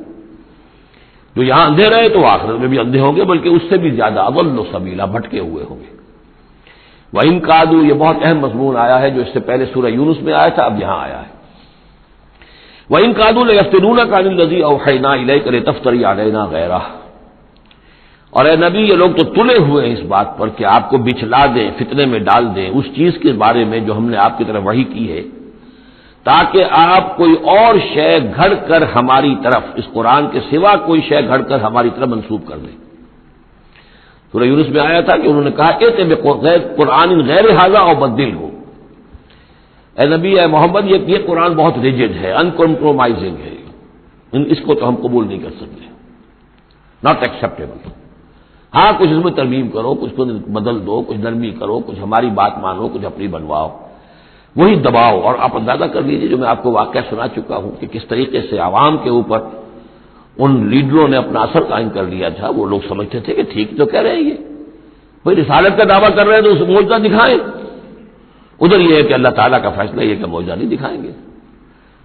جو یہاں اندھے رہے تو آخرت میں بھی اندھے ہوں گے، بلکہ اس سے بھی زیادہ اضل سبیلا، بھٹکے ہوئے ہوں گے۔ وَإِن كَادُوا، یہ بہت اہم مضمون آیا ہے جو اس سے پہلے سورہ یونس میں آیا تھا، اب یہاں آیا ہے۔ وَإِن كَادُوا لَيَفْتِنُونَكَ عَنِ الَّذِي أَوْحَيْنَا إِلَيْكَ لِتَفْتَرِيَ عَلَيْنَا غَيْرَهُ، اور اے نبی یہ لوگ تو تلے ہوئے ہیں اس بات پر کہ آپ کو بچھلا دیں، فتنے میں ڈال دیں اس چیز کے بارے میں جو ہم نے آپ کی طرف وحی کی ہے، تاکہ آپ کوئی اور شے گھڑ کر ہماری طرف، اس قرآن کے سوا کوئی شے گھڑ کر ہماری طرف منسوب کر دیں۔ سورہ یونس میں آیا تھا کہ انہوں نے کہا ائت بقرآن غیر ھذا او بدلہ، اے نبی اے محمد یہ قرآن بہت ریجڈ ہے، ان کمپرومائزنگ ہے، اس کو تو ہم قبول نہیں کر سکتے، ناٹ ایکسیپٹیبل، ہاں کچھ اس میں ترمیم کرو، کچھ کو بدل دو، کچھ نرمی کرو، کچھ ہماری بات مانو، کچھ اپنی بنواؤ، وہی دباؤ۔ اور آپ اندازہ کر لیجیے جو میں آپ کو واقعہ سنا چکا ہوں کہ کس طریقے سے عوام کے اوپر ان لیڈروں نے اپنا اثر قائم کر لیا تھا۔ وہ لوگ سمجھتے تھے کہ ٹھیک تو کہہ رہے ہیں یہ، بھائی رسالت کا دعویٰ کر رہے ہیں تو اس معجزہ دکھائیں۔ ادھر یہ ہے کہ اللہ تعالیٰ کا فیصلہ یہ کہ معجزہ نہیں دکھائیں گے۔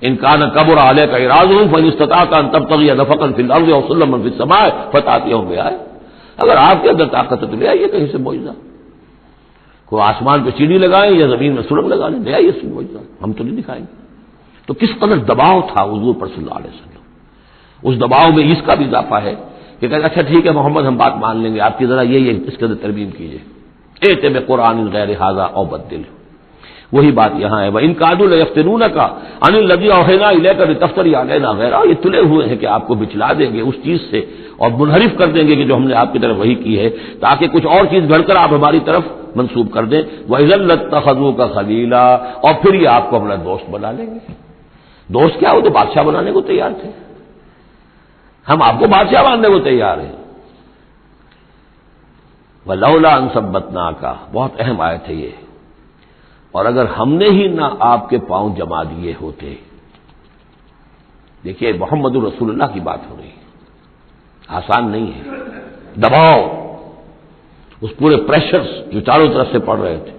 ان کان کبر علیک اعراضهم فان استطعت ان تبتغي نفقا في الارض او سلما في السماء فتاتيهم بآية، اگر آپ کے اندر طاقت ہے تو لے آئیے کہیں سے معجزہ، کوئی آسمان پہ سیڑھی لگائیں یا زمین میں سرنگ لگا لیں، لے آئیے اس معجزہ، ہم تو نہیں دکھائیں گے۔ تو کس قدر دباؤ تھا حضور پر صلی اللہ علیہ وسلم۔ اس دباؤ میں اس کا بھی اضافہ ہے کہ کہتے اچھا ٹھیک ہے محمد ہم بات مان لیں گے آپ کی، ذرا یہ اس کے اندر ترمیم کیجیے، ایت بقرآن غیر ھذا او بدل، وہی بات یہاں ہے۔ وَإِن كَادُوا لَيَفْتِنُونَكَ عَنِ الَّذِي أَوْحَيْنَا إِلَيْكَ لِتَفْتَرِيَ عَلَيْنَا غَيْرَهُ، یہ تلے ہوئے ہیں کہ آپ کو بچلا دیں گے اس چیز سے اور منحرف کر دیں گے کہ جو ہم نے آپ کی طرف وحی کی ہے، تاکہ کچھ اور چیز گھڑ کر آپ ہماری طرف منسوب کر دیں۔ وَإِذًا لَاتَّخَذُوكَ خَلِيلًا، اور پھر یہ آپ کو اپنا دوست بنا لیں گے۔ دوست کیا، وہ تو بادشاہ بنانے کو تیار تھے، ہم آپ کو بادشاہ بنانے کو تیار ہیں۔ وَلَوْلَا أَن ثَبَّتْنَاكَ، بہت اہم آیت ہے یہ، اور اگر ہم نے ہی نہ آپ کے پاؤں جما دیے ہوتے۔ دیکھیے محمد رسول اللہ کی بات ہو رہی ہے، آسان نہیں ہے، دباؤ، اس پورے پریشر جو چاروں طرف سے پڑ رہے تھے۔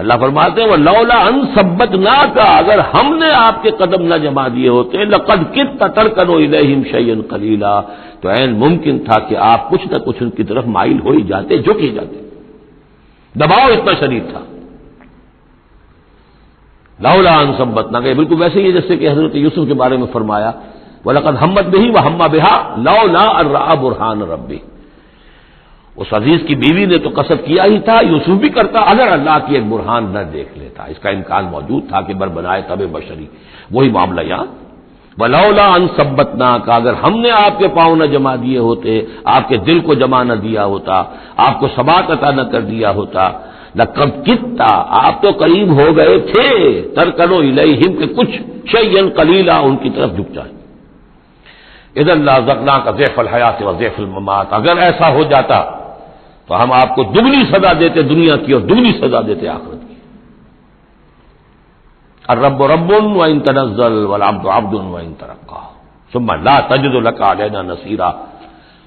اللہ فرماتے ہیں وَلَوْلَا أَن ثَبَّتْنَاكَ، اگر ہم نے آپ کے قدم نہ جما دیے ہوتے، لَقَدْ كِدتَّ تَرْكَنُ إِلَيْهِمْ شَيْئًا قَلِيلًا، تو عین ممکن تھا کہ آپ کچھ نہ کچھ ان کی طرف مائل ہو ہی جاتے، جھک ہی جاتے، دباؤ اتنا شدید تھا۔ لولا ان ثبتناک، بالکل ویسے ہی جیسے کہ حضرت یوسف کے بارے میں فرمایا وَلَقَدْ هَمَّتْ بِهِ وَهَمَّ بِهَا لَوْلَا أَن رَأَىٰ بُرْهَانَ رَبِّهِ، اس عزیز کی بیوی نے تو قصد کیا ہی تھا، یوسف بھی کرتا اگر اللہ کی ایک برہان نہ دیکھ لیتا، اس کا امکان موجود تھا کہ بر بنائے تب بشری، وہی معاملہ یہاں۔ وَلَوْلَا أَن ثَبَّتْنَاكَ، اگر ہم نے آپ کے پاؤں نہ جما دیے ہوتے، آپ کے دل کو جما نہ دیا ہوتا، آپ کو ثبات عطا نہ کر دیا ہوتا، لَقَدْ كِدتَّ، آپ تو قریب ہو گئے تھے، تَرْكَنُ إِلَيْهِمْ کہ کچھ شَيْئًا قَلِيلًا ان کی طرف جھک جائیں۔ اِذًا لَأَذَقْنَاكَ ضِعْفَ الْحَيَاةِ وَضِعْفَ الْمَمَاتِ، اگر ایسا ہو جاتا تو ہم آپ کو دگنی سزا دیتے دنیا کی اور دگنی سزا دیتے آخرت کی۔ الرب رب وإن تنزل والعبد عبد وإن ترقى ثم لا تجد لك علينا نصيرا،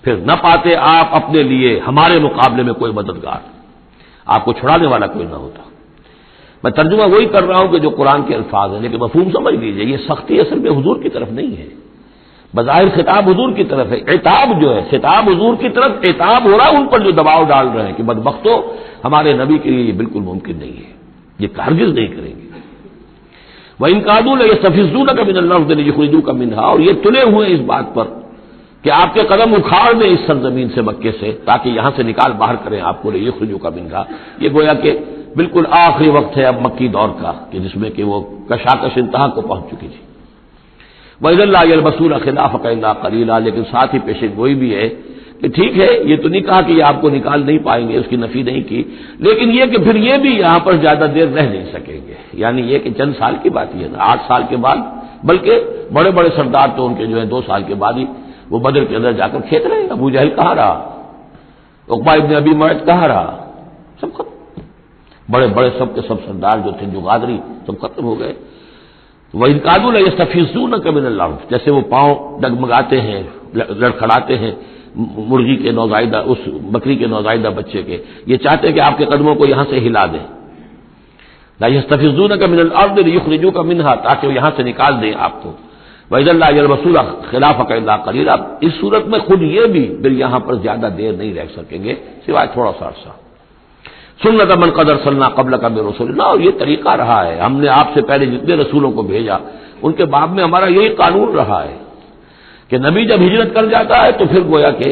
پھر نہ پاتے آپ اپنے لیے ہمارے مقابلے میں کوئی مددگار، آپ کو چھڑانے والا کوئی نہ ہوتا۔ میں ترجمہ وہی کر رہا ہوں کہ جو قرآن کے الفاظ ہیں، لیکن مفہوم سمجھ لیجئے، یہ سختی اصل میں حضور کی طرف نہیں ہے، بظاہر خطاب حضور کی طرف ہے، عتاب جو ہے خطاب حضور کی طرف، عتاب ہو رہا ہے ان پر جو دباؤ ڈال رہے ہیں کہ بدبختو ہمارے نبی کے لیے یہ بالکل ممکن نہیں ہے، یہ ہرگز نہیں کریں گے۔ وَإِن كَادُوا لَيَسْتَفِزُّونَكَ مِنَ الْأَرْضِ لِيُخْرِجُوكَ مِنْهَا، اور یہ تلے ہوئے اس بات پر کہ آپ کے قدم اکھاڑ دیں اس سرزمین سے، مکے سے، تاکہ یہاں سے نکال باہر کریں آپ کو، لِيُخْرِجُوكَ مِنْهَا، یہ گویا کہ بالکل آخری وقت ہے اب مکی دور کا کہ جس میں کہ وہ کشاکش انتہا کو پہنچ چکی تھی۔ وَإِذًا لَّا يَلْبَسُونَ خِلَافَكَ إِلَّا قَلِيلًا، لیکن ساتھ ہی پیشن گوئی بھی ہے کہ ٹھیک ہے یہ تو نہیں کہا کہ یہ آپ کو نکال نہیں پائیں گے، اس کی نفی نہیں کی، لیکن یہ کہ پھر یہ بھی یہاں پر زیادہ دیر رہ نہیں سکیں گے، یعنی یہ کہ چند سال کی بات یہ ہے، 8 سال کے بعد، بلکہ بڑے بڑے سردار تو ان کے جو ہے 2 سال کے بعد ہی وہ بدر کے اندر جا کر کھیت رہے، ابو جہل کہاں رہا، عقبہ ابن ابی معیط کہاں رہا، سب ختم، بڑے بڑے سب کے سب سردار جو تھے جو غادری سب ختم ہو گئے۔ وَإِن كَادُوا لَيَسْتَفِزُّونَكَ مِنَ الْأَرْضِ، جیسے وہ پاؤں ڈگمگاتے ہیں، لڑکھڑاتے ہیں مرغی کے نوزائیدہ، اس بکری کے نوزائیدہ بچے کے، یہ چاہتے ہیں کہ آپ کے قدموں کو یہاں سے ہلا دیں۔ لا يستفزونك من الارض ليخرجوك منها، تاکہ وہ یہاں سے نکال دیں آپ کو۔ وَإِذًا لَّا يَلْبَسُونَ خِلَافَكَ إِلَّا قَلِيلًا، اس صورت میں خود یہ بھی پھر یہاں پر زیادہ دیر نہیں رہ سکیں گے سوائے تھوڑا سا عرصہ۔ سنت من قد ارسلنا قبلک من رسلنا، اور یہ طریقہ رہا ہے، ہم نے آپ سے پہلے جتنے رسولوں کو بھیجا ان کے باب میں ہمارا یہی قانون رہا ہے کہ نبی جب ہجرت کر جاتا ہے تو پھر گویا کہ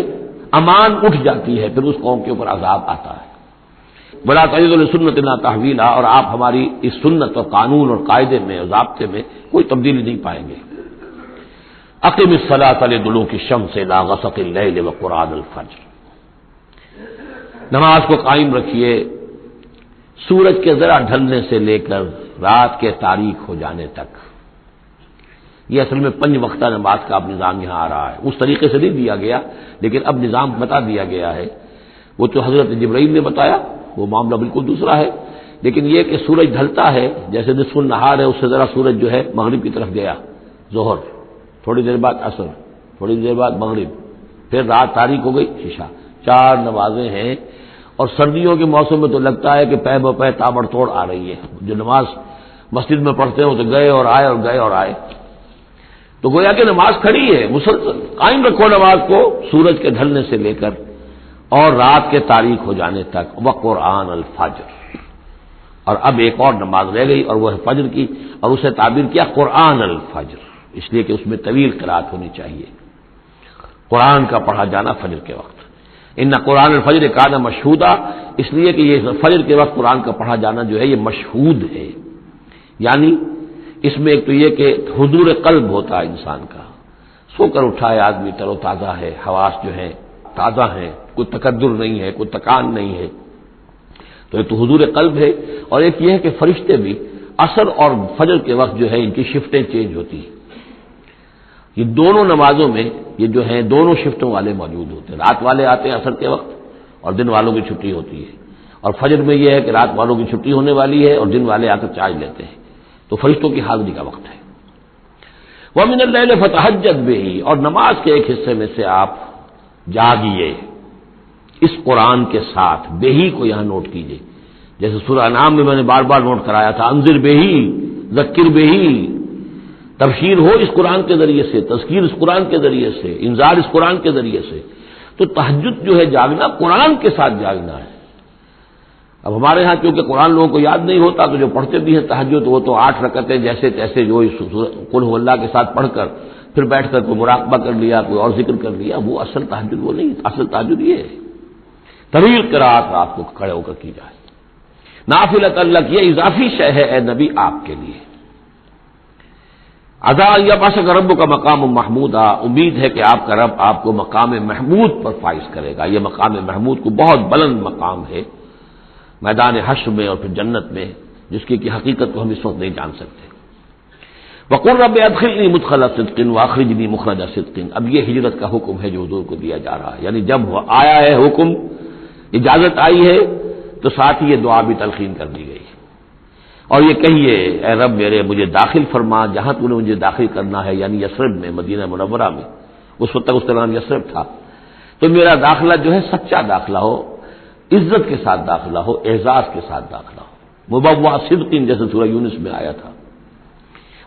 امان اٹھ جاتی ہے، پھر اس قوم کے اوپر عذاب آتا ہے۔ ولا تجد لسنتنا تحویلا، اور آپ ہماری اس سنت اور قانون اور قاعدے میں اور ضابطے میں کوئی تبدیلی نہیں پائیں گے۔ اقم الصلاۃ لدلوک الشمس الى غسق اللیل وقرآن الفجر، نماز کو قائم رکھیے سورج کے ذرا ڈھلنے سے لے کر رات کے تاریک ہو جانے تک، یہ اصل میں 5 وقتہ نماز کا اب نظام یہاں آ رہا ہے، اس طریقے سے نہیں دیا گیا لیکن اب نظام بتا دیا گیا ہے۔ وہ تو حضرت جبرائیل نے بتایا، وہ معاملہ بالکل دوسرا ہے، لیکن یہ کہ سورج ڈھلتا ہے، جیسے نصف النہار ہے، اس سے ذرا سورج جو ہے مغرب کی طرف گیا، ظہر، تھوڑی دیر بعد عصر، تھوڑی دیر بعد مغرب، پھر رات تاریک ہو گئی، عشاء، 4 نمازیں ہیں۔ اور سردیوں کے موسم میں تو لگتا ہے کہ پے بپے تابڑ توڑ آ رہی ہے، جو نماز مسجد میں پڑھتے ہیں تو گئے اور آئے اور گئے اور آئے، تو گویا کہ نماز کھڑی ہے مسلسل، قائم رکھو نماز کو سورج کے ڈھلنے سے لے کر اور رات کے تاریک ہو جانے تک، وقرآن الفجر۔ اور اب ایک اور نماز رہ گئی اور وہ ہے فجر کی، اور اسے تعبیر کیا قرآن الفجر، اس لیے کہ اس میں طویل قرات ہونی چاہیے، قرآن کا پڑھا جانا فجر کے وقت۔ ان قرآن الفجر کان مشہودا، اس لیے کہ یہ فجر کے وقت قرآن کا پڑھا جانا جو ہے یہ مشہود ہے، یعنی اس میں ایک تو یہ کہ حضور قلب ہوتا ہے انسان کا، سو کر اٹھا ہے آدمی، تر و تازہ ہے، حواس جو ہیں تازہ ہیں، کوئی تکدر نہیں ہے، کوئی تکان نہیں ہے، تو ایک تو حضور قلب ہے، اور ایک یہ ہے کہ فرشتے بھی عصر اور فجر کے وقت جو ہے ان کی شفٹیں چینج ہوتی ہیں، یہ دونوں نمازوں میں یہ جو ہیں دونوں شفٹوں والے موجود ہوتے ہیں، رات والے آتے ہیں عصر کے وقت اور دن والوں کی چھٹی ہوتی ہے، اور فجر میں یہ ہے کہ رات والوں کی چھٹی ہونے والی ہے اور دن والے آ کر چارج لیتے ہیں، تو فرشتوں کی حاضری کا وقت ہے۔ وَمِنَ اللَّيْلِ فَتَهَجَّدْ بِهِ، اور نماز کے ایک حصے میں سے آپ جاگیے اس قرآن کے ساتھ، بہی کو یہاں نوٹ کیجئے، جیسے سورہ انعام میں نے بار بار نوٹ کرایا تھا، انذر بہی ذکر بہی، تبشیر ہو اس قرآن کے ذریعے سے، تذکیر اس قرآن کے ذریعے سے، انذار اس قرآن کے ذریعے سے، تو تہجد جو ہے جاگنا قرآن کے ساتھ جاگنا ہے۔ اب ہمارے ہاں کیونکہ قرآن لوگوں کو یاد نہیں ہوتا تو جو پڑھتے بھی ہیں تہجد وہ تو 8 رکعتیں جیسے تیسے جو قل هو اللہ کے ساتھ پڑھ کر پھر بیٹھ کر کوئی مراقبہ کر لیا، کوئی اور ذکر کر لیا، وہ اصل تہجد وہ نہیں، اصل تہجد یہ ہے طویل قرات رات کو کھڑے ہو کر کی جائے، نافلۃ لک، یہ اضافی شے ہے اے نبی آپ کے لیے۔ عسیٰ ان یبعثک ربک مقام محمودا، امید ہے کہ آپ کا رب آپ کو مقام محمود پر فائز کرے گا، یہ مقام محمود کو بہت بلند مقام ہے میدان حشر میں اور پھر جنت میں، جس کی حقیقت کو ہم اس وقت نہیں جان سکتے۔ وقل رب ادخلنی مدخل صدق واخرجنی مخرج صدق، اب یہ ہجرت کا حکم ہے جو حضور کو دیا جا رہا ہے، یعنی جب آیا ہے حکم، اجازت آئی ہے تو ساتھ ہی یہ دعا بھی تلقین کر دی گئی، اور یہ کہیے اے رب میرے مجھے داخل فرما جہاں تو نے مجھے داخل کرنا ہے، یعنی یثرب میں، مدینہ منورہ میں، اس وقت تک اس کا نام یثرب تھا، تو میرا داخلہ جو ہے سچا داخلہ ہو، عزت کے ساتھ داخلہ ہو، اعزاز کے ساتھ داخلہ ہو، مبوع صدق جیسے سورہ یونس میں آیا تھا،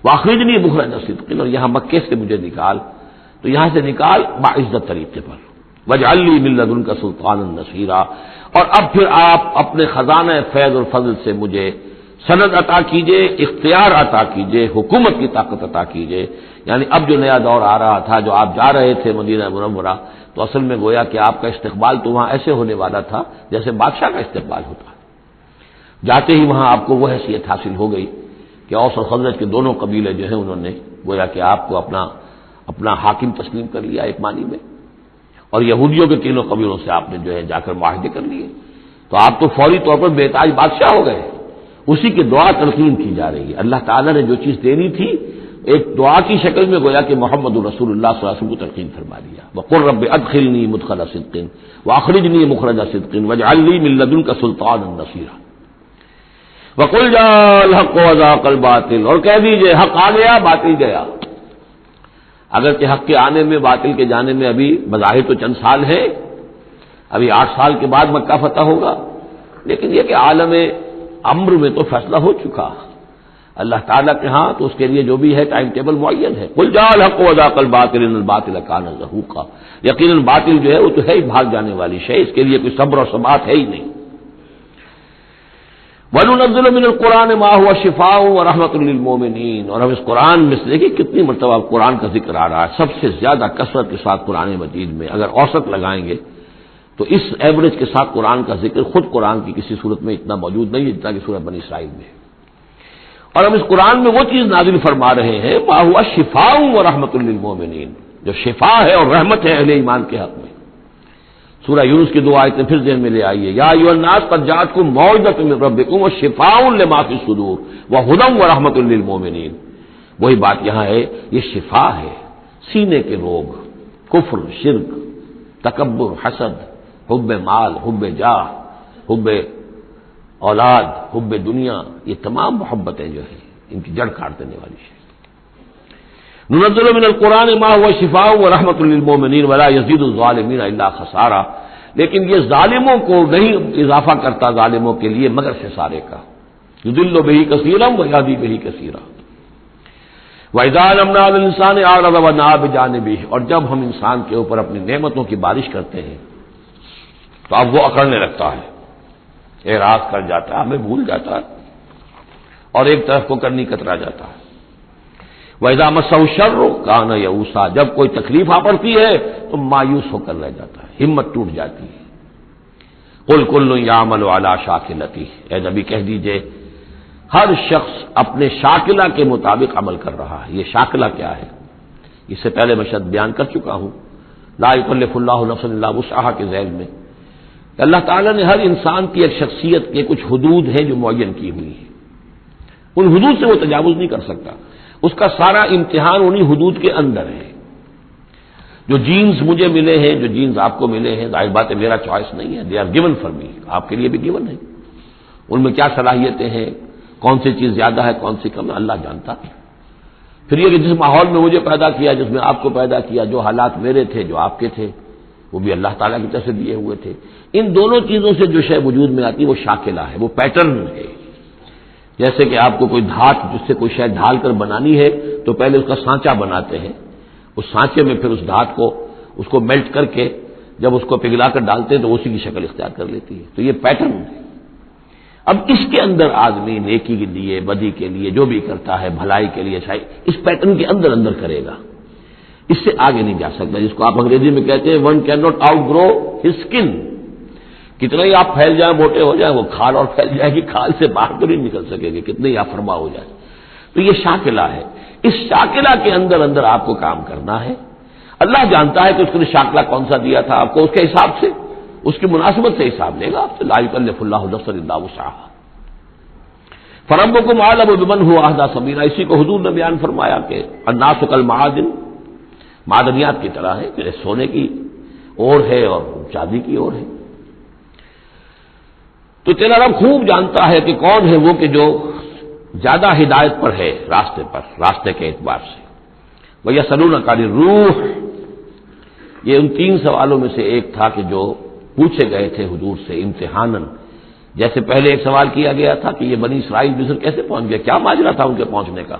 واخرجنی مخرج صدق، اور یہاں مکے سے مجھے نکال، تو یہاں سے نکال باعزت طریقے پر، واجعل لی من لدنک سلطانا نصیرا، اور اب پھر آپ اپنے خزانہ فیض اور فضل سے مجھے سند عطا کیجئے، اختیار عطا کیجئے، حکومت کی طاقت عطا کیجئے، یعنی اب جو نیا دور آ رہا تھا، جو آپ جا رہے تھے مدینہ منورہ، تو اصل میں گویا کہ آپ کا استقبال تو وہاں ایسے ہونے والا تھا جیسے بادشاہ کا استقبال ہوتا ہے، جاتے ہی وہاں آپ کو وہ حیثیت حاصل ہو گئی کہ اوس اور خزرج کے دونوں قبیلے جو ہیں انہوں نے گویا کہ آپ کو اپنا حاکم تسلیم کر لیا ایک معنی میں، اور یہودیوں کے تینوں قبیلوں سے آپ نے جو ہے جا کر معاہدے کر لیے، تو آپ تو فوری طور پر بے تاج بادشاہ ہو گئے، اسی کی دعا تلقین کی جا رہی ہے، اللہ تعالیٰ نے جو چیز دینی تھی ایک دعا کی شکل میں گویا کہ محمد رسول اللہ صلی اللہ علیہ وسلم کو تلقین فرما دیا، وقل رب ادخلنی مدخل صدق واخرجنی مخرج صدق واجعل لی من لدنک سلطانا نصیرا، وقل جاء الحق وزهق الباطل، اور کہہ دیجئے حق آ گیا باطل گیا، اگرچہ حق کے آنے میں باطل کے جانے میں ابھی بظاہر تو چند سال ہے، ابھی 8 سال کے بعد مکہ فتح ہوگا، لیکن یہ کہ عالم امر میں تو فیصلہ ہو چکا اللہ تعالیٰ کے ہاں، تو اس کے لیے جو بھی ہے ٹائم ٹیبل معین ہے، قل جاء الحق وزهق الباطل ان الباطل کان زهوقا، یقیناً باطل جو ہے وہ تو ہے ہی بھاگ جانے والی شے، اس کے لیے کوئی صبر اور ثبات ہے ہی نہیں۔ وَنُنَزِّلُ مِنَ الْقُرْآنِ مَا هُوَ شِفَاءٌ وَرَحْمَةٌ لِّلْمُؤْمِنِينَ، اور ہم اس قرآن میں سے دیکھیے کتنی مرتبہ قرآن کا ذکر آ رہا ہے، سب سے زیادہ کثرت کے ساتھ قرآن مجید میں اگر اوسط لگائیں گے تو اس ایوریج کے ساتھ قرآن کا ذکر خود قرآن کی کسی صورت میں اتنا موجود نہیں ہے جتنا کہ سورہ بنی اسرائیل میں، اور ہم اس قرآن میں وہ چیز نازل فرما رہے ہیں ما هو شفاء ورحمۃ للمؤمنین، جو شفا ہے اور رحمت ہے اہل ایمان کے حق میں۔ سورہ یونس کی 2 آیتیں پھر ذہن میں لے آئیے، یا ایھا الناس قد جاءتکم موعظۃ من ربکم وشفاء لما فی الصدور وہدی ورحمۃ للمؤمنین، وہی بات یہاں ہے، یہ شفا ہے سینے کے روگ، کفر، شرک، تکبر، حسد، حب مال، حب جاہ، حب اولاد، حب دنیا، یہ تمام محبتیں جو ہیں ان کی جڑ کاٹ دینے والی ہے۔ ننزل من القرآن ما هو شفاء ورحمۃ للمؤمنین ولا یزید الظالمین الا خسارا، لیکن یہ ظالموں کو نہیں اضافہ کرتا ظالموں کے لیے مگر خسارے کا، یضل بہ کثیرا ویہدی بہ کثیرا۔ وَإِذَا أَنْعَمْنَا عَلَى الْإِنسَانِ أَعْرَضَ وَنَأَىٰ بِجَانِبِهِ، اور جب ہم انسان کے اوپر اپنی نعمتوں کی بارش کرتے ہیں تو اب وہ اکڑنے لگتا ہے، اعراض کر جاتا ہے، ہمیں بھول جاتا ہے اور ایک طرف کو کرنی کترا جاتا ہے۔ وَإِذَا مَسَّهُ الشَّرُّ كَانَ يَئُوسًا، جب کوئی تکلیف آ پڑتی ہے تو مایوس ہو کر رہ جاتا ہے، ہمت ٹوٹ جاتی ہے۔ قُلْ كُلٌّ يَعْمَلُ عَلَىٰ شَاكِلَتِهِ، اے نبی کہہ دیجئے ہر شخص اپنے شاکلہ کے مطابق عمل کر رہا ہے۔ یہ شاکلہ کیا ہے؟ اس سے پہلے میں شاید بیان کر چکا ہوں، لا یکلف اللہ نفسا الا وسعها کے ذیل میں اللہ تعالیٰ نے ہر انسان کی ایک شخصیت کے کچھ حدود ہیں جو معین کی ہوئی ہیں، ان حدود سے وہ تجاوز نہیں کر سکتا، اس کا سارا امتحان انہی حدود کے اندر ہے۔ جو جینز مجھے ملے ہیں، جو جینز آپ کو ملے ہیں، ظاہر بات ہے میرا چوائس نہیں ہے، they are given for me, آپ کے لیے بھی گیون ہے۔ ان میں کیا صلاحیتیں ہیں، کون سی چیز زیادہ ہے کون سی کم ہے، اللہ جانتا ہے۔ پھر یہ کہ جس ماحول میں مجھے پیدا کیا، جس میں آپ کو پیدا کیا، جو حالات میرے تھے جو آپ کے تھے وہ بھی اللہ تعالیٰ کی طرف سے دیے ہوئے تھے۔ ان دونوں چیزوں سے جو شے وجود میں آتی ہے وہ شاکلہ ہے، وہ پیٹرن ہے۔ جیسے کہ آپ کو کوئی دھات جس سے کوئی شے ڈھال کر بنانی ہے تو پہلے اس کا سانچہ بناتے ہیں، اس سانچے میں پھر اس دھات کو اس کو میلٹ کر کے جب اس کو پگھلا کر ڈالتے ہیں تو اسی کی شکل اختیار کر لیتی ہے، تو یہ پیٹرن ہے۔ اب اس کے اندر آدمی نیکی کے لیے، بدی کے لیے جو بھی کرتا ہے، بھلائی کے لیے اچھائی، اس پیٹرن کے اندر اندر کرے گا، اس سے آگے نہیں جا سکتا، جس کو آپ انگریزی میں کہتے ہیں one can not outgrow his skin. کتنا ہی آپ پھیل جائیں، موٹے ہو جائیں، وہ کھال اور پھیل جائے گی، کھال سے باہر تو نہیں نکل سکے گی، کتنے ہی آپ فرما ہو جائیں۔ تو یہ شاکلہ ہے، اس شاکلہ کے اندر اندر آپ کو کام کرنا ہے۔ اللہ جانتا ہے کہ اس نے شاکلہ کون سا دیا تھا آپ کو، اس کے حساب سے، اس کی مناسبت سے حساب لے گا آپ سے، لا یکلف اللہ نفسا الا وسعها۔ فربکم اعلم بمن هو اهدی سبیلا، اسی کو حضور نے بیان فرمایا کہ الناس کالمعادن، معدنیات کی طرح ہے، جیسے سونے کی اور ہے اور چاندی کی اور ہے۔ تو تیرا رب خوب جانتا ہے کہ کون ہے وہ کہ جو زیادہ ہدایت پر ہے، راستے کے اعتبار سے۔ وَيَسْأَلُونَكَ عَنِ الرُّوحِ، یہ ان تین سوالوں میں سے ایک تھا کہ جو پوچھے گئے تھے حضور سے امتحاناً۔ جیسے پہلے ایک سوال کیا گیا تھا کہ یہ بنی اسرائیل مصر کیسے پہنچ گیا، کیا ماجرا تھا ان کے پہنچنے کا،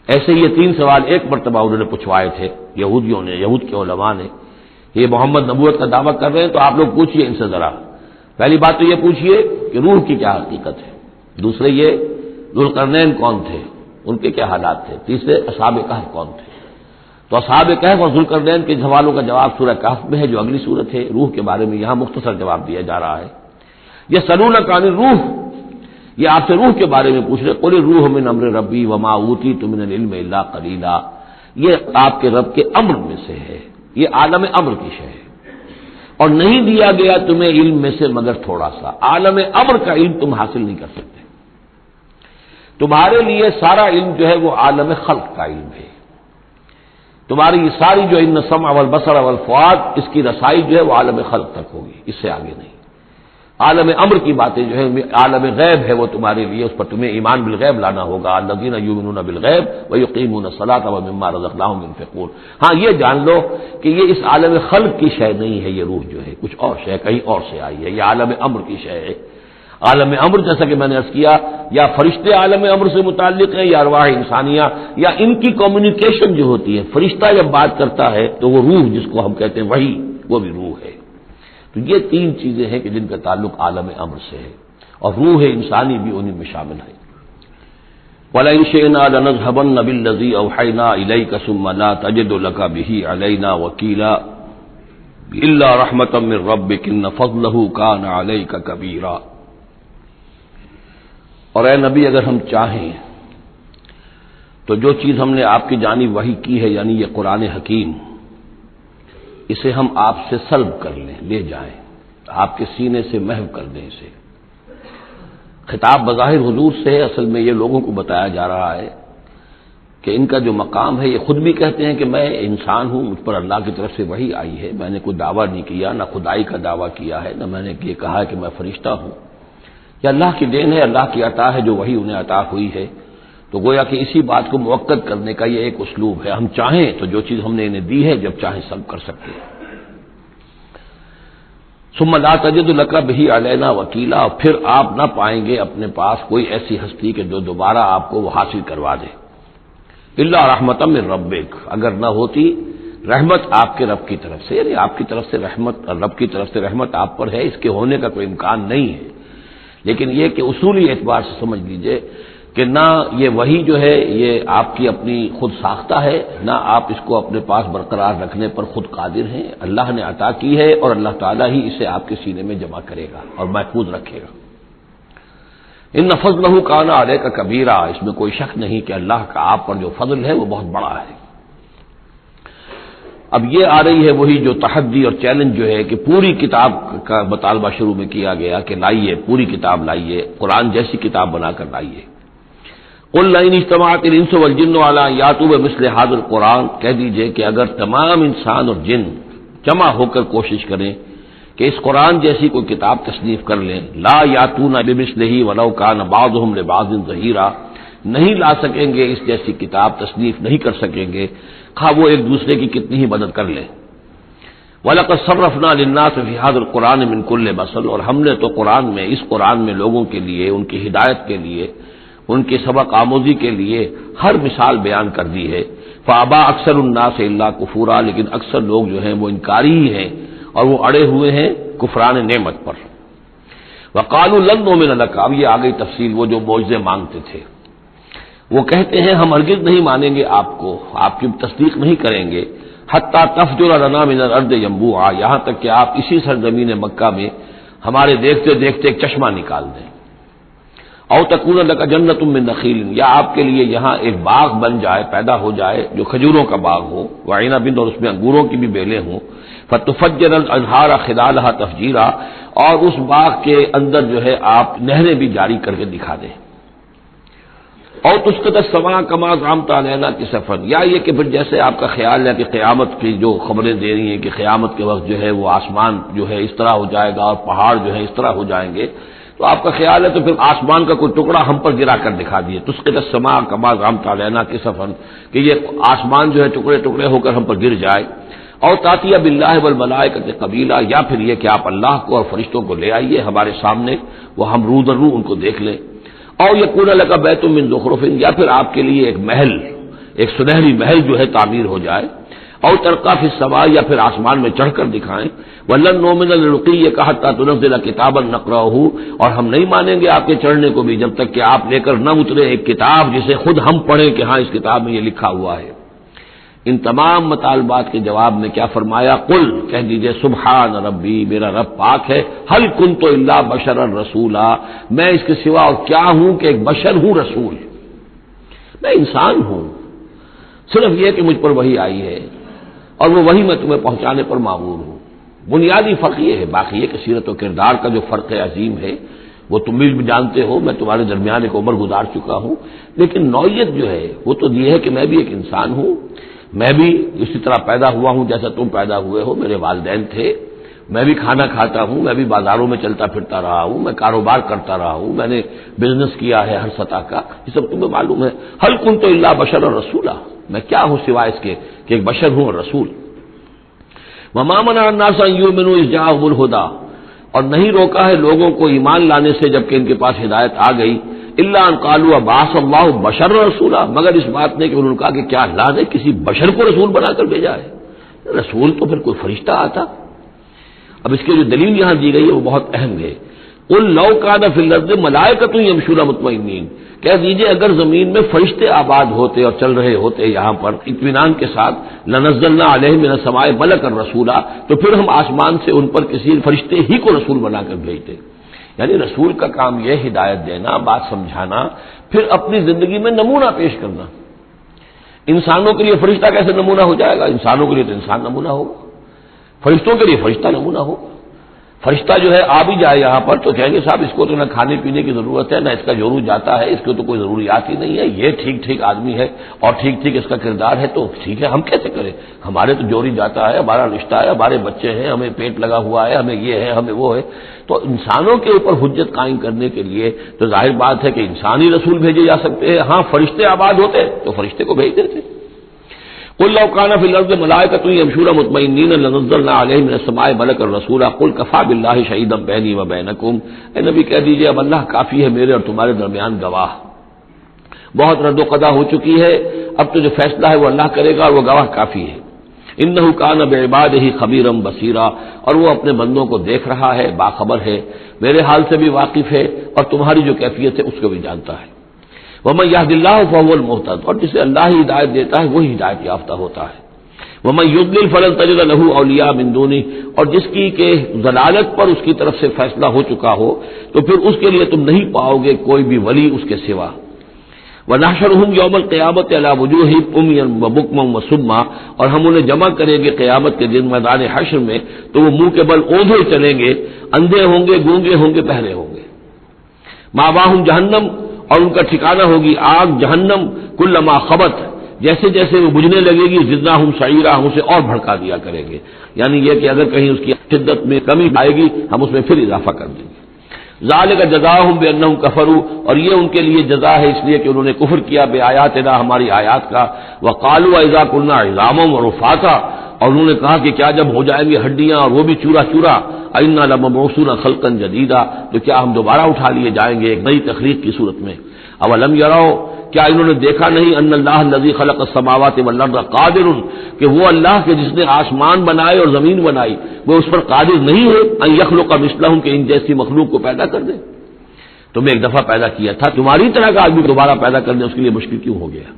ایسے یہ تین سوال ایک مرتبہ انہوں نے پوچھوائے تھے یہودیوں نے، یہود کے علماء نے۔ یہ محمد نبوت کا دعویٰ کر رہے ہیں تو آپ لوگ پوچھئے ان سے ذرا، پہلی بات تو یہ پوچھئے کہ روح کی کیا حقیقت ہے، دوسرے یہ ذوالقرنین کون تھے، ان کے کیا حالات تھے، تیسرے اصحاب کہف کون تھے۔ تو اصحاب کہف اور ذوالقرنین کے سوالوں کا جواب سورہ کہف میں ہے جو اگلی سورت ہے، روح کے بارے میں یہاں مختصر جواب دیا جا رہا ہے۔ یسألونک عن الروح، یہ آپ سے روح کے بارے میں پوچھ رہے، قل الروح من امر ربی وما اوتیت من العلم الا قلیلا، یہ آپ کے رب کے امر میں سے ہے، یہ عالم امر کی شے ہے، اور نہیں دیا گیا تمہیں علم میں سے مگر تھوڑا سا۔ عالم امر کا علم تم حاصل نہیں کر سکتے، تمہارے لیے سارا علم جو ہے وہ عالم خلق کا علم ہے، تمہاری یہ ساری جو ان السمع والبصر والفؤاد اس کی رسائی جو ہے وہ عالم خلق تک ہوگی، اس سے آگے نہیں۔ عالم امر کی باتیں جو ہے عالم غیب ہے، وہ تمہارے لیے اس پر تمہیں ایمان بالغیب لانا ہوگا، الذین یؤمنون بالغیب ویقیمون الصلاۃ ومما رزقناہم ينفقون۔ ہاں یہ جان لو کہ یہ اس عالم خلق کی شے نہیں ہے، یہ روح جو ہے کچھ اور شے کہیں اور سے آئی ہے، یہ عالم امر کی شے ہے۔ عالم امر جیسا کہ میں نے عرض کیا، یا فرشتے عالم امر سے متعلق ہیں یا ارواح انسانیہ، یا ان کی کمیونیکیشن جو ہوتی ہے، فرشتہ جب بات کرتا ہے تو وہ روح جس کو ہم کہتے ہیں وحی، وہ بھی روح ہے۔ تو یہ تین چیزیں ہیں کہ جن کا تعلق عالم امر سے ہے، اور روح انسانی بھی انہیں میں شامل ہے۔ وَلَئِن شِئْنَا لَنَذْهَبَنَّ بِالَّذِي أَوْحَيْنَا إِلَيْكَ ثُمَّ لَا تَجِدُ لَكَ بِهِ عَلَيْنَا وَكِيلًا إِلَّا رَحْمَةً مِّن رَّبِّكَ إِنَّ فَضْلَهُ كَانَ عَلَيْكَ كَبِيرًا۔ اور اے نبی اگر ہم چاہیں تو جو چیز ہم نے آپ کی جانب وحی کی ہے، یعنی یہ قرآن حکیم، اسے ہم آپ سے سلب کر لیں، لے جائیں، آپ کے سینے سے محو کر دیں اسے۔ خطاب بظاہر حضور سے ہے، اصل میں یہ لوگوں کو بتایا جا رہا ہے کہ ان کا جو مقام ہے، یہ خود بھی کہتے ہیں کہ میں انسان ہوں، مجھ پر اللہ کی طرف سے وحی آئی ہے، میں نے کوئی دعویٰ نہیں کیا، نہ خدائی کا دعویٰ کیا ہے، نہ میں نے یہ کہا ہے کہ میں فرشتہ ہوں، یہ اللہ کی دین ہے، اللہ کی عطا ہے جو وحی انہیں عطا ہوئی ہے۔ تو گویا کہ اسی بات کو مؤکد کرنے کا یہ ایک اسلوب ہے، ہم چاہیں تو جو چیز ہم نے انہیں دی ہے جب چاہیں سب کر سکتے ہیں۔ ثم لا تجد لک بہ علینا وکیلا، پھر آپ نہ پائیں گے اپنے پاس کوئی ایسی ہستی کہ جو دوبارہ آپ کو وہ حاصل کروا دے، الا رحمۃ من ربک، اگر نہ ہوتی رحمت آپ کے رب کی طرف سے، یعنی آپ کی طرف سے رحمت، رب کی طرف سے رحمت آپ پر ہے، اس کے ہونے کا کوئی امکان نہیں ہے، لیکن یہ کہ اصولی اعتبار سے سمجھ لیجئے کہ نہ یہ وحی جو ہے یہ آپ کی اپنی خود ساختہ ہے، نہ آپ اس کو اپنے پاس برقرار رکھنے پر خود قادر ہیں، اللہ نے عطا کی ہے اور اللہ تعالیٰ ہی اسے آپ کے سینے میں جمع کرے گا اور محفوظ رکھے گا۔ ان فضلہ کان علیک کبیرہ، اس میں کوئی شک نہیں کہ اللہ کا آپ پر جو فضل ہے وہ بہت بڑا ہے۔ اب یہ آ رہی ہے وہی جو تحدی اور چیلنج جو ہے کہ پوری کتاب کا مطالبہ شروع میں کیا گیا کہ لائیے، پوری کتاب لائیے، قرآن جیسی کتاب بنا کر لائیے۔ قل لئن اجتمعت الانس والجن علی ان یاتوا بمثل ھذا القرآن، کہہ دیجئے کہ اگر تمام انسان اور جن جمع ہو کر کوشش کریں کہ اس قرآن جیسی کوئی کتاب تصنیف کر لیں، لا یاتون بمثلہ ولو کان بعضهم لبعض ظہیرا، نہیں لا سکیں گے اس جیسی کتاب، تصنیف نہیں کر سکیں گے، خواہ وہ ایک دوسرے کی کتنی ہی مدد کر لیں۔ وَلَقَدْ صَرَّفْنَا لِلنَّاسِ فِي هَذَا الْقُرْآنِ مِنْ كُلِّ مَثَلٍ، اور ہم نے تو قرآن میں، اس قرآن میں لوگوں کے لیے، ان کی ہدایت کے لیے، ان کی سبق آموزی کے لیے ہر مثال بیان کر دی ہے۔ فَأَبَىٰ أَكْثَرُ النَّاسِ إِلَّا كُفُورًا، لیکن اکثر لوگ جو ہیں وہ انکاری ہی ہیں اور وہ اڑے ہوئے ہیں کفران نعمت پر۔ وَقَالُوا لَن نُّؤْمِنَ لَكَ، اب یہ آ گئی تفصیل، وہ جو معجزے مانگتے تھے، وہ کہتے ہیں ہم ہرگز نہیں مانیں گے آپ کو، آپ کی تصدیق نہیں کریں گے، حتیٰ تفجر لنا من الارض ينبوعا، یہاں تک کہ آپ اسی سرزمین مکہ میں ہمارے دیکھتے دیکھتے ایک چشمہ نکال دیں، او تکون لک جنت من نخیل، یا آپ کے لیے یہاں ایک باغ بن جائے، پیدا ہو جائے جو کھجوروں کا باغ ہو، وعنب، اور اس میں انگوروں کی بھی بیلیں ہوں، فتفجر الانہار خلالها تفجیرا، اور اس باغ کے اندر جو ہے آپ نہریں بھی جاری کر کے دکھا دیں، اور تسقط السماء کما زعمت علینا کسفا، یا یہ کہ پھر جیسے آپ کا خیال ہے کہ قیامت کی جو خبریں دے رہی ہیں کہ قیامت کے وقت جو ہے وہ آسمان جو ہے اس طرح ہو جائے گا اور پہاڑ جو ہے اس طرح ہو جائیں گے، تو آپ کا خیال ہے تو پھر آسمان کا کوئی ٹکڑا ہم پر گرا کر دکھا دیے، تسقط السماء کما زعمت علینا کسفا، کہ یہ آسمان جو ہے ٹکڑے ٹکڑے ہو کر ہم پر گر جائے، اور تاتیہ باللہ والملائکۃ قبیلا، یا پھر یہ کہ آپ اللہ کو اور فرشتوں کو لے آئیے ہمارے سامنے، وہ ہم رو در رو ان کو دیکھ لیں، اور یکون لک بیت من زخرف، یا پھر آپ کے لیے ایک محل، ایک سنہری محل جو ہے تعمیر ہو جائے، اور ترقی فی السماء، یا پھر آسمان میں چڑھ کر دکھائیں، ولن نؤمن لرقیک حتی تنزل کتابا نقرأہ، اور ہم نہیں مانیں گے آپ کے چڑھنے کو بھی جب تک کہ آپ لے کر نہ اترے ایک کتاب جسے خود ہم پڑھیں کہ ہاں اس کتاب میں یہ لکھا ہوا ہے۔ ان تمام مطالبات کے جواب میں کیا فرمایا؟ قل، کہہ دیجئے سبحان ربی، میرا رب پاک ہے، هل كنت الا بشرا رسولا، میں اس کے سوا اور کیا ہوں کہ ایک بشر ہوں، رسول، میں انسان ہوں، صرف یہ کہ مجھ پر وحی آئی ہے اور وہ وحی میں تمہیں پہنچانے پر مامور ہوں۔ بنیادی فرق یہ ہے، باقی یہ کہ سیرت و کردار کا جو فرق عظیم ہے وہ تم بھی جانتے ہو، میں تمہارے درمیان ایک عمر گزار چکا ہوں، لیکن نوعیت جو ہے وہ تو یہ ہے کہ میں بھی ایک انسان ہوں، میں بھی اسی طرح پیدا ہوا ہوں جیسا تم پیدا ہوئے ہو، میرے والدین تھے، میں بھی کھانا کھاتا ہوں، میں بھی بازاروں میں چلتا پھرتا رہا ہوں، میں کاروبار کرتا رہا ہوں، میں نے بزنس کیا ہے ہر سطح کا، یہ سب تمہیں معلوم ہے۔ هل كنت الا بشرا رسولا، میں کیا ہوں سوائے اس کے کہ ایک بشر ہوں اور رسول۔ وما منع الناس ان يؤمنوا اذ جاءهم الهدى، اور نہیں روکا ہے لوگوں کو ایمان لانے سے جبکہ ان کے پاس ہدایت آ گئی، الا ان قالوا ابعث اللہ بشر رسولا، مگر اس بات نے کہ انہوں نے کہا کہ کیا اللہ نے کسی بشر کو رسول بنا کر بھیجا ہے؟ رسول تو پھر کوئی فرشتہ آتا۔ اب اس کی جو دلیل یہاں دی گئی ہے وہ بہت اہم ہے۔ قل لو کان فی الارض ملائکۃ یمشون مطمئنین، کہہ دیجئے اگر زمین میں فرشتے آباد ہوتے اور چل رہے ہوتے یہاں پر اطمینان کے ساتھ، لنزلنا علیہم من السماء ملکا رسولا، تو پھر ہم آسمان سے ان پر کسی فرشتے ہی کو رسول بنا کر بھیجتے۔ یعنی رسول کا کام یہ ہدایت دینا، بات سمجھانا، پھر اپنی زندگی میں نمونہ پیش کرنا۔ انسانوں کے لیے فرشتہ کیسے نمونہ ہو جائے گا؟ انسانوں کے لیے تو انسان نمونہ ہوگا، فرشتوں کے لیے فرشتہ نمونہ ہوگا۔ فرشتہ جو ہے آ بھی جائے یہاں پر تو کہیں گے صاحب اس کو تو نہ کھانے پینے کی ضرورت ہے، نہ اس کا جورو جاتا ہے، اس کو تو کوئی ضروریات ہی نہیں ہے، یہ ٹھیک ٹھیک آدمی ہے اور ٹھیک ٹھیک اس کا کردار ہے، تو ٹھیک ہے ہم کیسے کریں، ہمارے تو جوری جاتا ہے، ہمارا رشتہ ہے، ہمارے بچے ہیں، ہمیں پیٹ لگا ہوا ہے، ہمیں یہ ہے، ہمیں وہ ہے۔ تو انسانوں کے اوپر حجت قائم کرنے کے لیے تو ظاہر بات ہے کہ انسانی رسول بھیجے جا سکتے ہیں، ہاں فرشتے آباد ہوتے تو فرشتے کو بھیج دیتے۔ قل لو كان في الارض ملائكة يمشون مطمئنين لنزلنا عليهم من السماء ملكا رسولا قل كفى بالله شهيدا بيني وبينكم، اے نبی کہہ دیجئے اب اللہ کافی ہے میرے اور تمہارے درمیان گواہ، بہت رد و قضا ہو چکی ہے، اب تو جو فیصلہ ہے وہ اللہ کرے گا اور وہ گواہ کافی ہے۔ انه كان بعباده خبيرا بصيرا، اور وہ اپنے بندوں کو دیکھ رہا ہے، باخبر ہے، میرے حال سے بھی واقف ہے اور تمہاری جو کیفیت ہے اس کو بھی جانتا ہے۔ وَمَن يَهْدِ اللَّهُ فَهُوَ الْمُهْتَدِ، اور جسے اللہ ہی ہدایت دیتا ہے وہی ہدایت یافتہ ہوتا ہے۔ وَمَن يُضْلِلْ فَلَن تَجِدَ لَهُ أَوْلِيَاءَ مِن دُونِهِ، اور جس کی کہ ضلالت پر اس کی طرف سے فیصلہ ہو چکا ہو تو پھر اس کے لیے تم نہیں پاؤ گے کوئی بھی ولی اس کے سوا۔ وَنَحْشُرُهُمْ يَوْمَ الْقِيَامَةِ عَلَىٰ وُجُوهِهِمْ عُمْيًا وَبُكْمًا وَصُمًّا، اور ہم انہیں جمع کریں گے قیامت کے دن میدان حشر میں تو وہ منہ کے بل اوندھے چلیں گے، اندھے ہوں گے، گونگے ہوں گے، بہرے ہوں گے۔ مَأْوَاهُمْ جَهَنَّمُ، اور ان کا ٹھکانہ ہوگی آگ جہنم، کلما خبت، جیسے جیسے وہ بجھنے لگے گی زدناہم سعیرا، ہم اسے اور بھڑکا دیا کریں گے، یعنی یہ کہ اگر کہیں اس کی شدت میں کمی آئے گی ہم اس میں پھر اضافہ کر دیں گے۔ ذالک جزاؤہم بانہم کفروا، اور یہ ان کے لیے جزا ہے اس لیے کہ انہوں نے کفر کیا بے آیاتنا، ہماری آیات کا۔ وقالوا اذا كنا عظاما ورفاتا، اور انہوں نے کہا کہ کیا جب ہو جائیں گے ہڈیاں اور وہ بھی چورا چورا، انا لمبعوثون خلقا جدیدا، تو کیا ہم دوبارہ اٹھا لیے جائیں گے ایک نئی تخلیق کی صورت میں۔ اولم یروا، کیا انہوں نے دیکھا نہیں، ان اللہ الذی خلق السماوات والارض قادر، کہ وہ اللہ کے جس نے آسمان بنائے اور زمین بنائی وہ اس پر قادر نہیں ہے ان یخلق مثلہم، کہ ان جیسی مخلوق کو پیدا کر دے۔ تمہیں ایک دفعہ پیدا کیا تھا، تمہاری طرح کا آدمی دوبارہ پیدا کرنے اس کے لیے مشکل کیوں ہو گیا؟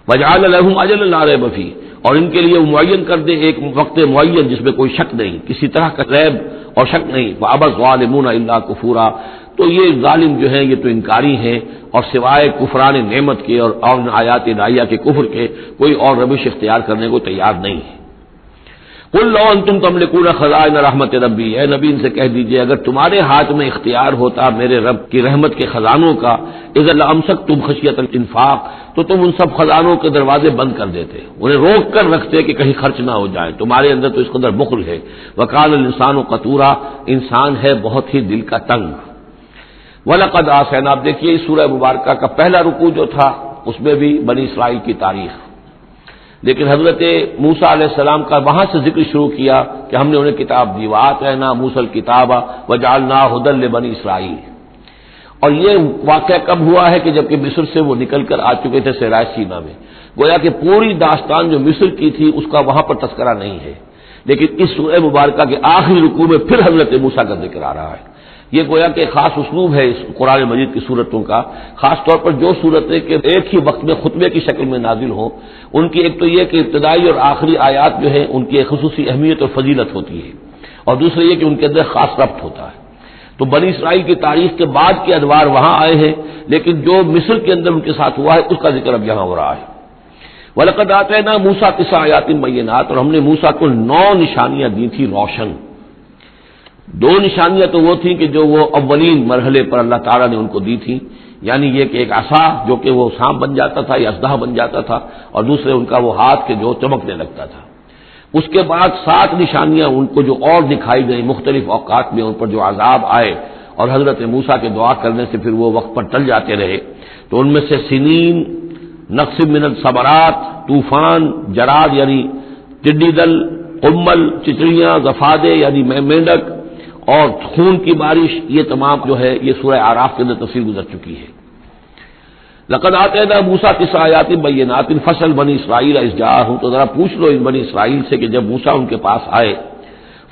وجعل لهم اجلا لا ریب فیہ، اور ان کے لیے معین کر دے ایک وقت معین جس میں کوئی شک نہیں، کسی طرح کا ریب اور شک نہیں۔ فابى الظالمون الا کفورا، تو یہ ظالم جو ہیں یہ تو انکاری ہیں اور سوائے کفران نعمت کے اور آیات الہیہ کے کفر کے کوئی اور روش اختیار کرنے کو تیار نہیں ہے۔ قل لو انتم تملکون خزائن رحمت ربی، اے نبی ان سے کہہ دیجئے اگر تمہارے ہاتھ میں اختیار ہوتا میرے رب کی رحمت کے خزانوں کا، اذا لامسکتم خشیۃ الانفاق، تو تم ان سب خزانوں کے دروازے بند کر دیتے، انہیں روک کر رکھتے کہ کہیں خرچ نہ ہو جائے، تمہارے اندر تو اس قدر بخل ہے۔ وکان الانسان قتورا، انسان ہے بہت ہی دل کا تنگ۔ وَلَقَدْ آتَيْنَا، آپ دیکھیے اس سورہ مبارکہ کا پہلا رکوع جو تھا اس میں بھی بنی اسرائیل کی تاریخ، لیکن حضرت موسیٰ علیہ السلام کا وہاں سے ذکر شروع کیا کہ ہم نے انہیں کتاب دی، وَآتَيْنَا مُوسَى الْكِتَابَ وَجَعَلْنَاهُ هُدًى لِبَنِي اسرائیل۔ اور یہ واقعہ کب ہوا ہے کہ جبکہ مصر سے وہ نکل کر آ چکے تھے صحرائے سینا میں، گویا کہ پوری داستان جو مصر کی تھی اس کا وہاں پر تذکرہ نہیں ہے، لیکن اس سورہ مبارکہ کے آخری رکوع میں پھر حضرت موسیٰ کا ذکر آ رہا ہے۔ یہ گویا کہ خاص اسلوب ہے اس قرآن مجید کی صورتوں کا، خاص طور پر جو صورتیں کہ ایک ہی وقت میں خطبے کی شکل میں نازل ہوں، ان کی ایک تو یہ کہ ابتدائی اور آخری آیات جو ہیں ان کی ایک خصوصی اہمیت اور فضیلت ہوتی ہے، اور دوسرے یہ کہ ان کے اندر خاص ربط ہوتا ہے۔ تو بنی اسرائیل کی تاریخ کے بعد کے ادوار وہاں آئے ہیں، لیکن جو مصر کے اندر ان کے ساتھ ہوا ہے اس کا ذکر اب یہاں ہو رہا ہے۔ وَلَقَدْ آتَيْنَا مُوسَىٰ 9 آیات بینات، اور ہم نے موسیٰ کو 9 نشانیاں دی تھی روشن۔ 2 نشانیاں تو وہ تھیں کہ جو وہ اولین مرحلے پر اللہ تعالیٰ نے ان کو دی تھی، یعنی یہ کہ ایک عصا جو کہ وہ سانپ بن جاتا تھا یا اژدہا بن جاتا تھا، اور دوسرے ان کا وہ ہاتھ کے جو چمکنے لگتا تھا۔ اس کے بعد 7 نشانیاں ان کو جو اور دکھائی گئی مختلف اوقات میں، ان پر جو عذاب آئے اور حضرت موسیٰ کے دعا کرنے سے پھر وہ وقت پر ٹل جاتے رہے، تو ان میں سے سنین، نقص من الثمرات، طوفان، جراد یعنی ٹڈی دل، قمل چچڑیاں، ضفادع یعنی مینڈک، اور خون کی بارش، یہ تمام جو ہے یہ سورہ اعراف کے اندر تفصیل گزر چکی ہے۔ لقد آتینا موسیٰ 9 آیات بینات فصل بنی اسرائیل اذ جاءہم، تو ذرا پوچھ لو ان بنی اسرائیل سے کہ جب موسیٰ ان کے پاس آئے،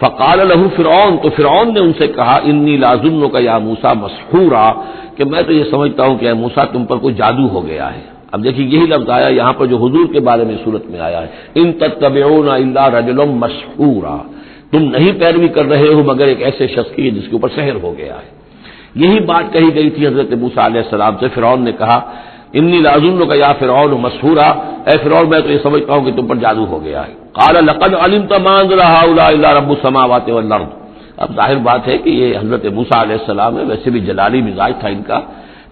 فقال له فرعون، تو فرعون نے ان سے کہا انی لاظنک یا موسیٰ مسحورا، کہ میں تو یہ سمجھتا ہوں کہ اے موسیٰ تم پر کوئی جادو ہو گیا ہے۔ اب دیکھیے یہی لفظ آیا یہاں پر جو حضور کے بارے میں صورت میں آیا ہے، ان تتبعون الا رجلا مسحورا، تم نہیں پیروی کر رہے ہو مگر ایک ایسے شخص کی جس کے اوپر سحر ہو گیا ہے۔ یہی بات کہی گئی تھی حضرت موسیٰ علیہ السلام سے۔ فرعون نے کہا انی لاظنک یا فرعون مسحورا، اے فرعون میں تو یہ سمجھتا ہوں کہ تم پر جادو ہو گیا ہے۔ قال لقد علمت ما انزل هؤلاء الا رب السماوات والارض، اب ظاہر بات ہے کہ یہ حضرت موسیٰ علیہ السلام ہے، ویسے بھی جلالی مزاج تھا ان کا،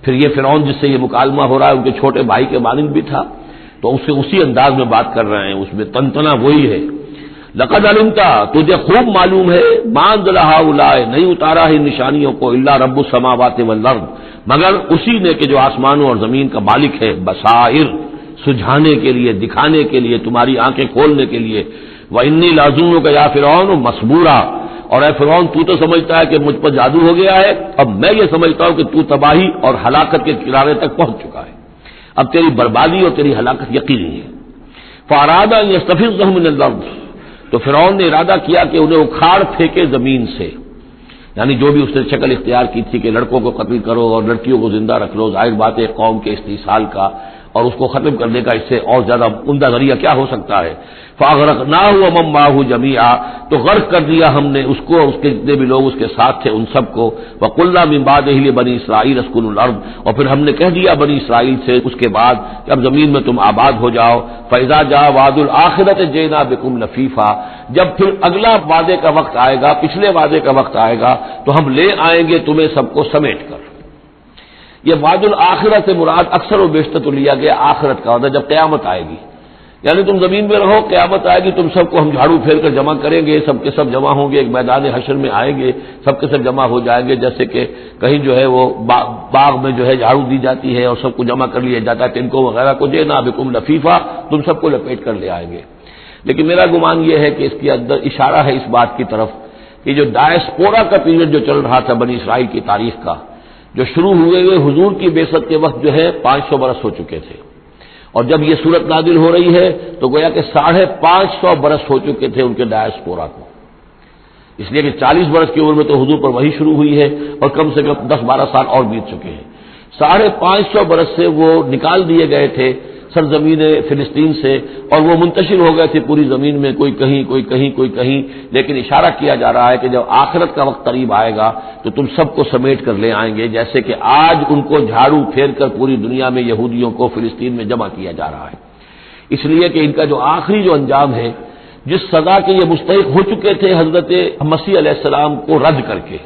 پھر یہ فرعون جس سے یہ مکالمہ ہو رہا ہے ان کے چھوٹے بھائی کے مانند بھی تھا، تو اس سے اسی انداز میں بات کر رہے ہیں، اس میں تنتنا وہی ہے۔ لقد علمت، تجھے خوب معلوم ہے، ما انزل ہؤلاء، نہیں اتارا ہے نشانیوں کو، الا رب السماوات والارض، مگر اسی نے کہ جو آسمانوں اور زمین کا مالک ہے، بصائر، سجھانے کے لیے، دکھانے کے لیے، تمہاری آنکھیں کھولنے کے لیے۔ وانی لاظنک یا فرعون مسبورا، اور اے فرعون تو سمجھتا ہے کہ مجھ پر جادو ہو گیا ہے، اب میں یہ سمجھتا ہوں کہ تو تباہی اور ہلاکت کے کنارے تک پہنچ چکا ہے، اب تیری بربادی اور تیری ہلاکت یقینی ہے۔ فاراد ان یستفزهم من الارض، تو فرعون نے ارادہ کیا کہ انہیں اکھاڑ پھینکے زمین سے، یعنی جو بھی اس نے شکل اختیار کی تھی کہ لڑکوں کو قتل کرو اور لڑکیوں کو زندہ رکھ لو، ظاہر بات ہے قوم کے استحصال کا اور اس کو ختم کرنے کا اس سے اور زیادہ عمدہ ذریعہ کیا ہو سکتا ہے۔ فاغرقناہ ومن معہ جمیعا، تو غرق کر دیا ہم نے اس کو اور اس کے جتنے بھی لوگ اس کے ساتھ تھے ان سب کو۔ وقلنا من بعدہ لبنی اسرائیل اسکنوا الارض، اور پھر ہم نے کہہ دیا بنی اسرائیل سے اس کے بعد کہ اب زمین میں تم آباد ہو جاؤ۔ فاذا جاء وعد الآخرۃ جئنا بکم لفیفا، جب پھر اگلا وعدے کا وقت آئے گا، پچھلے وعدے کا وقت آئے گا تو ہم لے آئیں گے تمہیں سب کو سمیٹ کر۔ یہ وعد الآخرہ سے مراد اکثر و بیشتر تو لیا گیا آخرت کا ہوتا ہے، جب قیامت آئے گی، یعنی تم زمین میں رہو، قیامت آئے گی، تم سب کو ہم جھاڑو پھیر کر جمع کریں گے، سب کے سب جمع ہوں گے، ایک میدان حشر میں آئیں گے، سب کے سب جمع ہو جائیں گے، جیسے کہ کہیں جو ہے وہ باغ میں جو ہے جھاڑو دی جاتی ہے اور سب کو جمع کر لیا جاتا ہے، تنکو وغیرہ کو، جئنا بکم لفیفا، تم سب کو لپیٹ کر لے آئیں گے۔ لیکن میرا گمان یہ ہے کہ اس کے اندر اشارہ ہے اس بات کی طرف کہ جو ڈائسپورا کا پیریڈ جو چل رہا تھا بنی اسرائیل کی تاریخ کا، جو شروع ہوئے حضور کی بعثت کے وقت جو ہے 500 برس ہو چکے تھے، اور جب یہ صورت نازل ہو رہی ہے تو گویا کہ 550 برس ہو چکے تھے ان کے ڈائسپورا کو، اس لیے کہ 40 برس کی عمر میں تو حضور پر وحی شروع ہوئی ہے اور کم سے کم 10-12 سال اور بیت چکے ہیں۔ 550 برس سے وہ نکال دیے گئے تھے سرزمین فلسطین سے، اور وہ منتشر ہو گئے تھے پوری زمین میں، کوئی کہیں کوئی کہیں کوئی کہیں، لیکن اشارہ کیا جا رہا ہے کہ جب آخرت کا وقت قریب آئے گا تو تم سب کو سمیٹ کر لے آئیں گے، جیسے کہ آج ان کو جھاڑو پھیر کر پوری دنیا میں یہودیوں کو فلسطین میں جمع کیا جا رہا ہے۔ اس لیے کہ ان کا جو آخری جو انجام ہے، جس سزا کے یہ مستحق ہو چکے تھے حضرت مسیح علیہ السلام کو رد کر کے،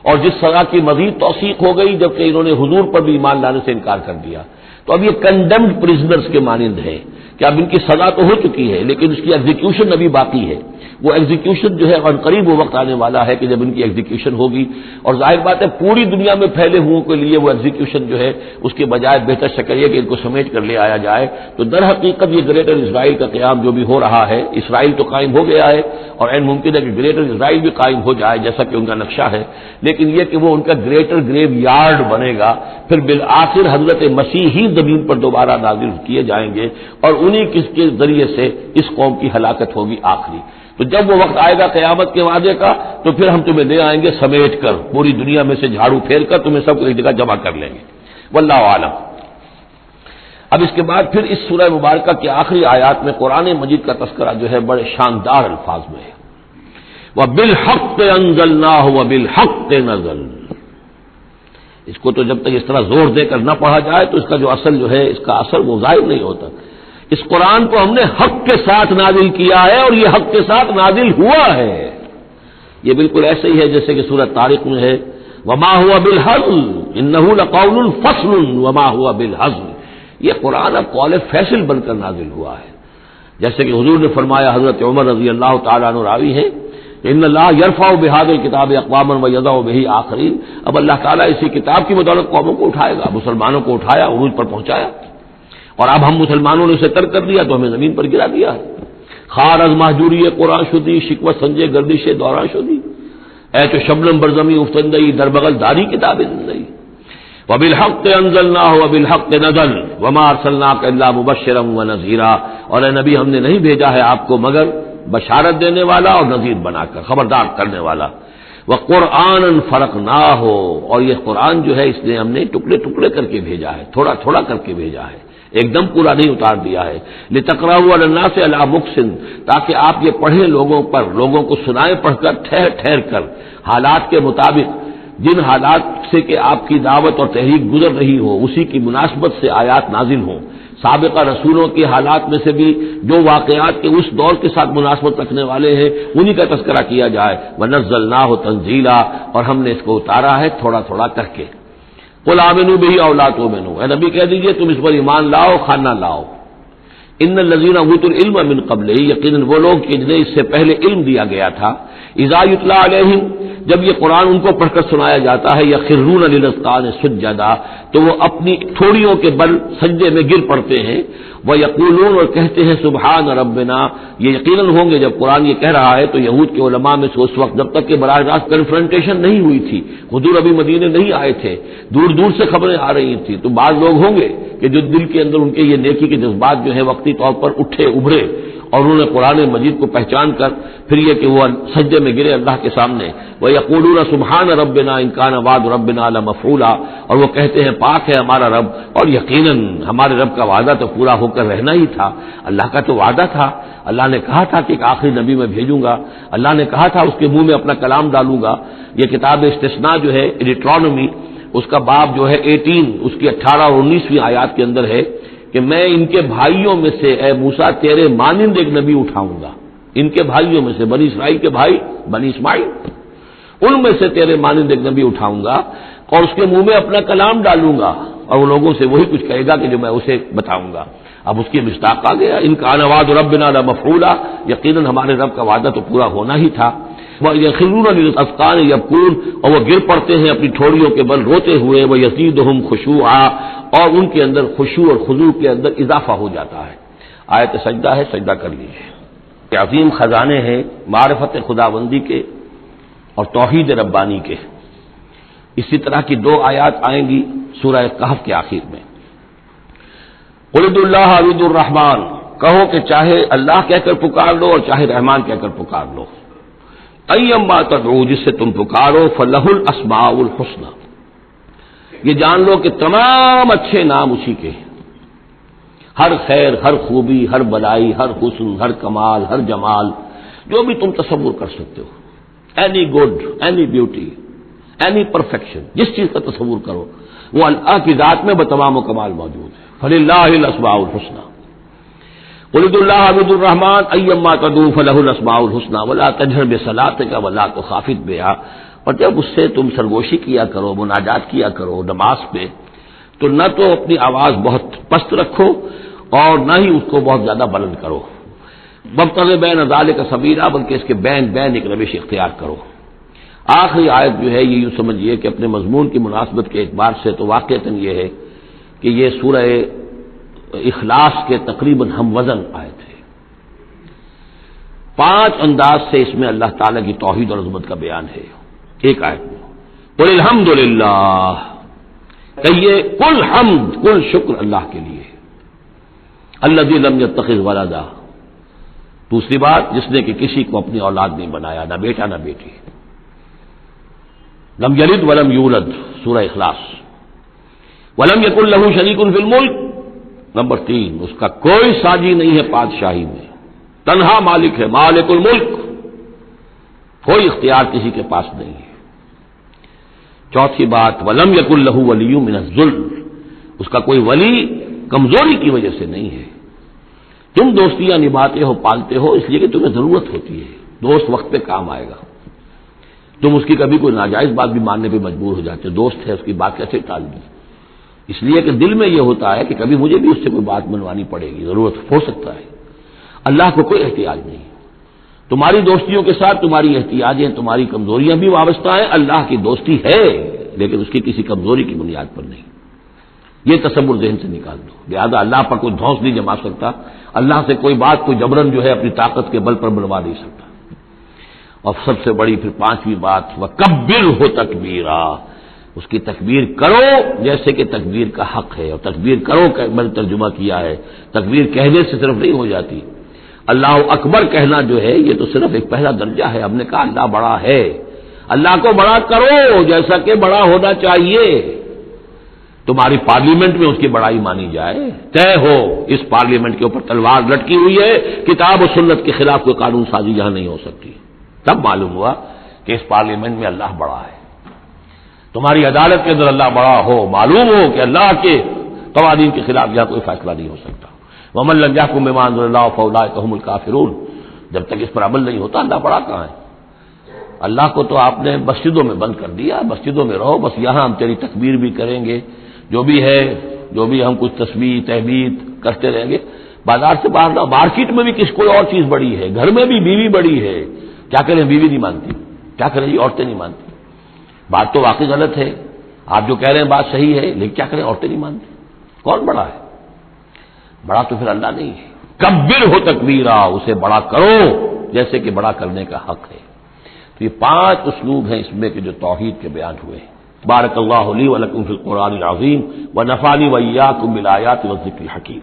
اور جس سزا کی مزید توثیق ہو گئی جبکہ انہوں نے حضور پر بھی ایمان لانے سے انکار کر دیا، تو اب یہ کنڈمڈ پرزنرز کے مانند ہے کہ اب ان کی سزا تو ہو چکی ہے لیکن اس کی ایگزیکیوشن ابھی باقی ہے۔ وہ ایگزیکیوشن جو ہے اور قریب وہ وقت آنے والا ہے کہ جب ان کی ایگزیکیوشن ہوگی، اور ظاہر بات ہے پوری دنیا میں پھیلے ہوئے کے لیے وہ ایگزیکیوشن جو ہے اس کے بجائے بہتر شکل یہ کہ ان کو سمیٹ کر لے آیا جائے۔ تو در حقیقت یہ گریٹر اسرائیل کا قیام جو بھی ہو رہا ہے، اسرائیل تو قائم ہو گیا ہے اور عین ممکن ہے کہ گریٹر اسرائیل بھی قائم ہو جائے جیسا کہ ان کا نقشہ ہے، لیکن یہ کہ وہ ان کا گریٹر گریو یارڈ بنے گا، پھر بالآخر حضرت مسیح ہی زمین پر دوبارہ نازل کیے جائیں گے اور انہی کے ذریعے سے اس قوم کی ہلاکت ہوگی آخری۔ تو جب وہ وقت آئے گا قیامت کے وعدے کا تو پھر ہم تمہیں لے آئیں گے سمیٹ کر، پوری دنیا میں سے جھاڑو پھیر کر تمہیں سب کو ایک جگہ جمع کر لیں گے۔ واللہ عالم۔ اب اس کے بعد پھر اس سورہ مبارکہ کے آخری آیات میں قرآن مجید کا تذکرہ جو ہے بڑے شاندار الفاظ میں ہے، وَبِالْحَقِّ أَنزَلْنَاهُ وَبِالْحَقِّ نَزَلَ۔ اس کو تو جب تک اس طرح زور دے کر نہ پڑھا جائے تو اس کا جو اصل جو ہے اس کا اثر وہ ظاہر نہیں ہوتا۔ اس قرآن کو ہم نے حق کے ساتھ نازل کیا ہے اور یہ حق کے ساتھ نازل ہوا ہے۔ یہ بالکل ایسے ہی ہے جیسے کہ سورۃ طارق میں ہے، وما هو بالهزل انه لقول فصل وما هو بالهزل۔ یہ قرآن اب قول فیصل بن کر نازل ہوا ہے، جیسے کہ حضور نے فرمایا، حضرت عمر رضی اللہ تعالیٰ عنہ راوی ہے، ان اللہ یرفع بهذا الكتاب اقواما ويضع به آخرین۔ اب اللہ تعالیٰ اسی کتاب کی بدولت قوموں کو اٹھائے گا، مسلمانوں کو اٹھایا، عروج پر پہنچایا، اور اب ہم مسلمانوں نے اسے ترک کر دیا تو ہمیں زمین پر گرا دیا ہے۔ خار از محجوری قرآن شدی، شکوت سنجے گردش دوران شدی، اے تو شبنم برزمی افتندئی، در بغل داری کتاب زندگی۔ وبالحق انزلناہ وبالحق نزل وما ارسلناک الا مبشرا ونذیرا۔ اور اے نبی ہم نے نہیں بھیجا ہے آپ کو مگر بشارت دینے والا اور نذیر بنا کر، خبردار کرنے والا۔ وقرآنا فرقناہ، اور یہ قرآن جو ہے اس نے ہم نے ٹکڑے ٹکڑے کر کے بھیجا ہے، تھوڑا تھوڑا کر کے بھیجا ہے، ایک دم پورا نہیں اتار دیا ہے۔ لتقرأوا علی الناس علی مکث، تاکہ آپ یہ پڑھیں لوگوں پر، لوگوں کو سنائیں پڑھ کر، ٹھہر ٹھہر کر، حالات کے مطابق، جن حالات سے کہ آپ کی دعوت اور تحریک گزر رہی ہو اسی کی مناسبت سے آیات نازل ہوں، سابقہ رسولوں کے حالات میں سے بھی جو واقعات کے اس دور کے ساتھ مناسبت رکھنے والے ہیں انہی کا تذکرہ کیا جائے. وَنَزَّلْنَاهُ تَنزِيلًا، اور ہم نے اس کو اتارا ہے تھوڑا تھوڑا کر کے. قُلْ آمِنُوا بِهِ أَوْ لَا تُؤْمِنُوا، اے نبی کہہ دیجئے تم اس پر ایمان لاؤ خواہ نہ لاؤ. ان الذین اوتوا العلم من قبلہ، یقیناً وہ لوگ جنہیں اس سے پہلے علم دیا گیا تھا، اذا یتلی علیہم، جب یہ قرآن ان کو پڑھ کر سنایا جاتا ہے، یخرون للاذقان سجدا، تو وہ اپنی ٹھوڑیوں کے بل سجدے میں گر پڑتے ہیں. ویقولون، اور کہتے ہیں سبحان ربنا. یہ یقیناً ہوں گے جب قرآن یہ کہہ رہا ہے تو یہود کے علماء میں سے اس وقت جب تک کہ براہ راست کنفرنٹیشن نہیں ہوئی تھی، حضور ابھی مدینے نہیں آئے تھے، دور دور سے خبریں آ رہی تھیں، تو بعض لوگ ہوں گے کہ جو دل کے اندر ان کے یہ نیکی کے جذبات جو ہے وقتی طور پر اٹھے ابھرے، اور انہوں نے قرآن مجید کو پہچان کر پھر یہ کہ وہ سجدے میں گرے اللہ کے سامنے. وَيَقُولُونَ سُبْحَانَ رَبِّنَا إِن كَانَ وَعْدُ رَبِّنَا لَمَفْعُولًا، اور وہ کہتے ہیں پاک ہے ہمارا رب، اور یقیناً ہمارے رب کا وعدہ تو پورا ہو کر رہنا ہی تھا. اللہ کا تو وعدہ تھا، اللہ نے کہا تھا کہ ایک آخری نبی میں بھیجوں گا، اللہ نے کہا تھا اس کے منہ میں اپنا کلام ڈالوں گا. یہ کتاب استثناء جو ہے ڈیٹرانومی، اس کا باب جو ہے 18، اس کی 18 اور 19ویں آیات کے اندر ہے کہ میں ان کے بھائیوں میں سے اے موسیٰ تیرے مانند ایک نبی اٹھاؤں گا. ان کے بھائیوں میں سے، بنی اسرائیل کے بھائی بنی اسماعیل، ان میں سے تیرے مانند ایک نبی اٹھاؤں گا اور اس کے منہ میں اپنا کلام ڈالوں گا، اور وہ لوگوں سے وہی کچھ کہے گا کہ جو میں اسے بتاؤں گا. اب اس کی مصداق آ گیا، ان کان وعد ربنا لمفعولا، یقیناً ہمارے رب کا وعدہ تو پورا ہونا ہی تھا. وَيَخِرُّونَ لِلْأَذْقَانِ يَبْكُونَ، اور وہ گر پڑتے ہیں اپنی ٹھوڑیوں کے بل روتے ہوئے. وَيَزِيدُهُمْ خُشُوعًا، اور ان کے اندر خشوع اور خضوع کے اندر اضافہ ہو جاتا ہے. آیت سجدہ ہے، سجدہ کر لیجیے. کہ عظیم خزانے ہیں معرفت خداوندی کے اور توحید ربانی کے. اسی طرح کی 2 آیات آئیں گی سورہ کہف کے آخر میں. قُلِ ادعوا اللَّهَ أَوِ ادعوا الرَّحْمَٰنَ، کہو کہ چاہے اللہ کہہ کر پکار لو اور چاہے رحمان کہہ کر پکار لو. ایما تدعو، جس سے تم پکارو، فلہ الاسماء الحسنى، یہ جان لو کہ تمام اچھے نام اسی کے ہیں. ہر خیر، ہر خوبی، ہر بلائی، ہر حسن، ہر کمال، ہر جمال، جو بھی تم تصور کر سکتے ہو، any good, any beauty, any perfection, جس چیز کا تصور کرو وہ اللہ کی ذات میں بتمام و کمال موجود ہے. فللہ الاسماء الحسنى. قُلِ ادعوا اللَّهَ أَوِ ادعوا الرَّحْمَٰنَ أَيَّمَّا تَدْعُوا فَلَهُ الْأَسْمَاءُ الْحُسْنَىٰ وَلَا تَجْهَرْ بِصَلَاتِكَ وَلَا تُخَافِتْ بِهَا، اور جب اس سے تم سرگوشی کیا کرو، مناجات کیا کرو نماز پہ، تو نہ تو اپنی آواز بہت پست رکھو اور نہ ہی اس کو بہت زیادہ بلند کرو. وَابْتَغِ بَيْنَ ذَٰلِكَ سَبِيلًا، بلکہ اس کے بین ایک روش اختیار کرو. آخری آیت جو ہے یہ یوں سمجھیے کہ اپنے مضمون کی مناسبت کے اعتبار سے تو واقعتاً یہ ہے کہ یہ سورہ اخلاص کے تقریباً ہم وزن آیت ہے. 5 انداز سے اس میں اللہ تعالیٰ کی توحید اور عظمت کا بیان ہے ایک آیت میں. قُلِ الْحَمْدُ لِلَّهِ، کہیے کل حمد، کل شکر اللہ کے لیے. الذی لم یتخذ ولدا، دوسری بات جس نے کہ کسی کو اپنی اولاد نہیں بنایا، نہ بیٹا نہ بیٹی. لم یلد ولم یولد، سورہ اخلاص. ولم یکن لہ شریک فی الملک، نمبر 3 اس کا کوئی ساجی نہیں ہے بادشاہی میں، تنہا مالک ہے، مالک الملک، کوئی اختیار کسی کے پاس نہیں ہے. چوتھی بات ولم یکن لہ ولی من الذل، اس کا کوئی ولی کمزوری کی وجہ سے نہیں ہے. تم دوستیاں نبھاتے ہو، پالتے ہو اس لیے کہ تمہیں ضرورت ہوتی ہے، دوست وقت پہ کام آئے گا. تم اس کی کبھی کوئی ناجائز بات بھی ماننے پہ مجبور ہو جاتے ہو، دوست ہے اس کی بات کیسے ٹال دی؟ اس لیے کہ دل میں یہ ہوتا ہے کہ کبھی مجھے بھی اس سے کوئی بات منوانی پڑے گی، ضرورت ہو سکتا ہے. اللہ کو کوئی احتیاج نہیں. تمہاری دوستیوں کے ساتھ تمہاری احتیاجیں، تمہاری کمزوریاں بھی وابستہ ہیں. اللہ کی دوستی ہے لیکن اس کی کسی کمزوری کی بنیاد پر نہیں. یہ تصور ذہن سے نکال دو. لہٰذا اللہ پر کوئی دھونس نہیں جما سکتا، اللہ سے کوئی بات کوئی جبرن جو ہے اپنی طاقت کے بل پر بنوا نہیں سکتا. اور سب سے بڑی پھر 5ویں بات وَكَبِّرْهُ تَكْبِيرًا، اس کی تکبیر کرو جیسے کہ تکبیر کا حق ہے. اور تکبیر کرو کہ میں نے ترجمہ کیا ہے، تکبیر کہنے سے صرف نہیں ہو جاتی. اللہ اکبر کہنا جو ہے یہ تو صرف ایک پہلا درجہ ہے. ہم نے کہا اللہ بڑا ہے، اللہ کو بڑا کرو جیسا کہ بڑا ہونا چاہیے. تمہاری پارلیمنٹ میں اس کی بڑائی مانی جائے، طے ہو اس پارلیمنٹ کے اوپر تلوار لٹکی ہوئی ہے، کتاب و سنت کے خلاف کوئی قانون سازی یہاں نہیں ہو سکتی. تب معلوم ہوا کہ اس پارلیمنٹ میں اللہ بڑا ہے. تمہاری عدالت کے اندر اللہ بڑا ہو، معلوم ہو کہ اللہ کے قوانین کے خلاف یہاں کوئی فیصلہ نہیں ہو سکتا. ومن لم يحكم بما انزل الله فاولئك هم الكافرون. جب تک اس پر عمل نہیں ہوتا اللہ پڑا کہاں ہے؟ اللہ کو تو آپ نے مسجدوں میں بند کر دیا، مسجدوں میں رہو، بس یہاں ہم تیری تکبیر بھی کریں گے، جو بھی ہے، جو بھی ہم کچھ تسبیح تحمید کرتے رہیں گے. بازار سے باہر نہ، مارکیٹ میں بھی کس کوئی اور چیز بڑی ہے، گھر میں بھی بیوی بڑی ہے، کیا کریں بیوی نہیں مانتی، کیا کریں جی عورتیں نہیں مانتی. بات تو واقعی غلط ہے، آپ جو کہہ رہے ہیں بات صحیح ہے، لیکن کیا کریں عورتیں نہیں مانتی. کون بڑا ہے؟ بڑا تو پھر اللہ نہیں ہے. کبر ہو تکبیرا، اسے بڑا کرو جیسے کہ بڑا کرنے کا حق ہے. تو یہ 5 اسلوب ہیں اس میں کہ جو توحید کے بیان ہوئے ہیں. بارک اللہ لی و لکم فی القرآن العظیم و نفعنی و ایاکم بالآیات والذکر الحکیم.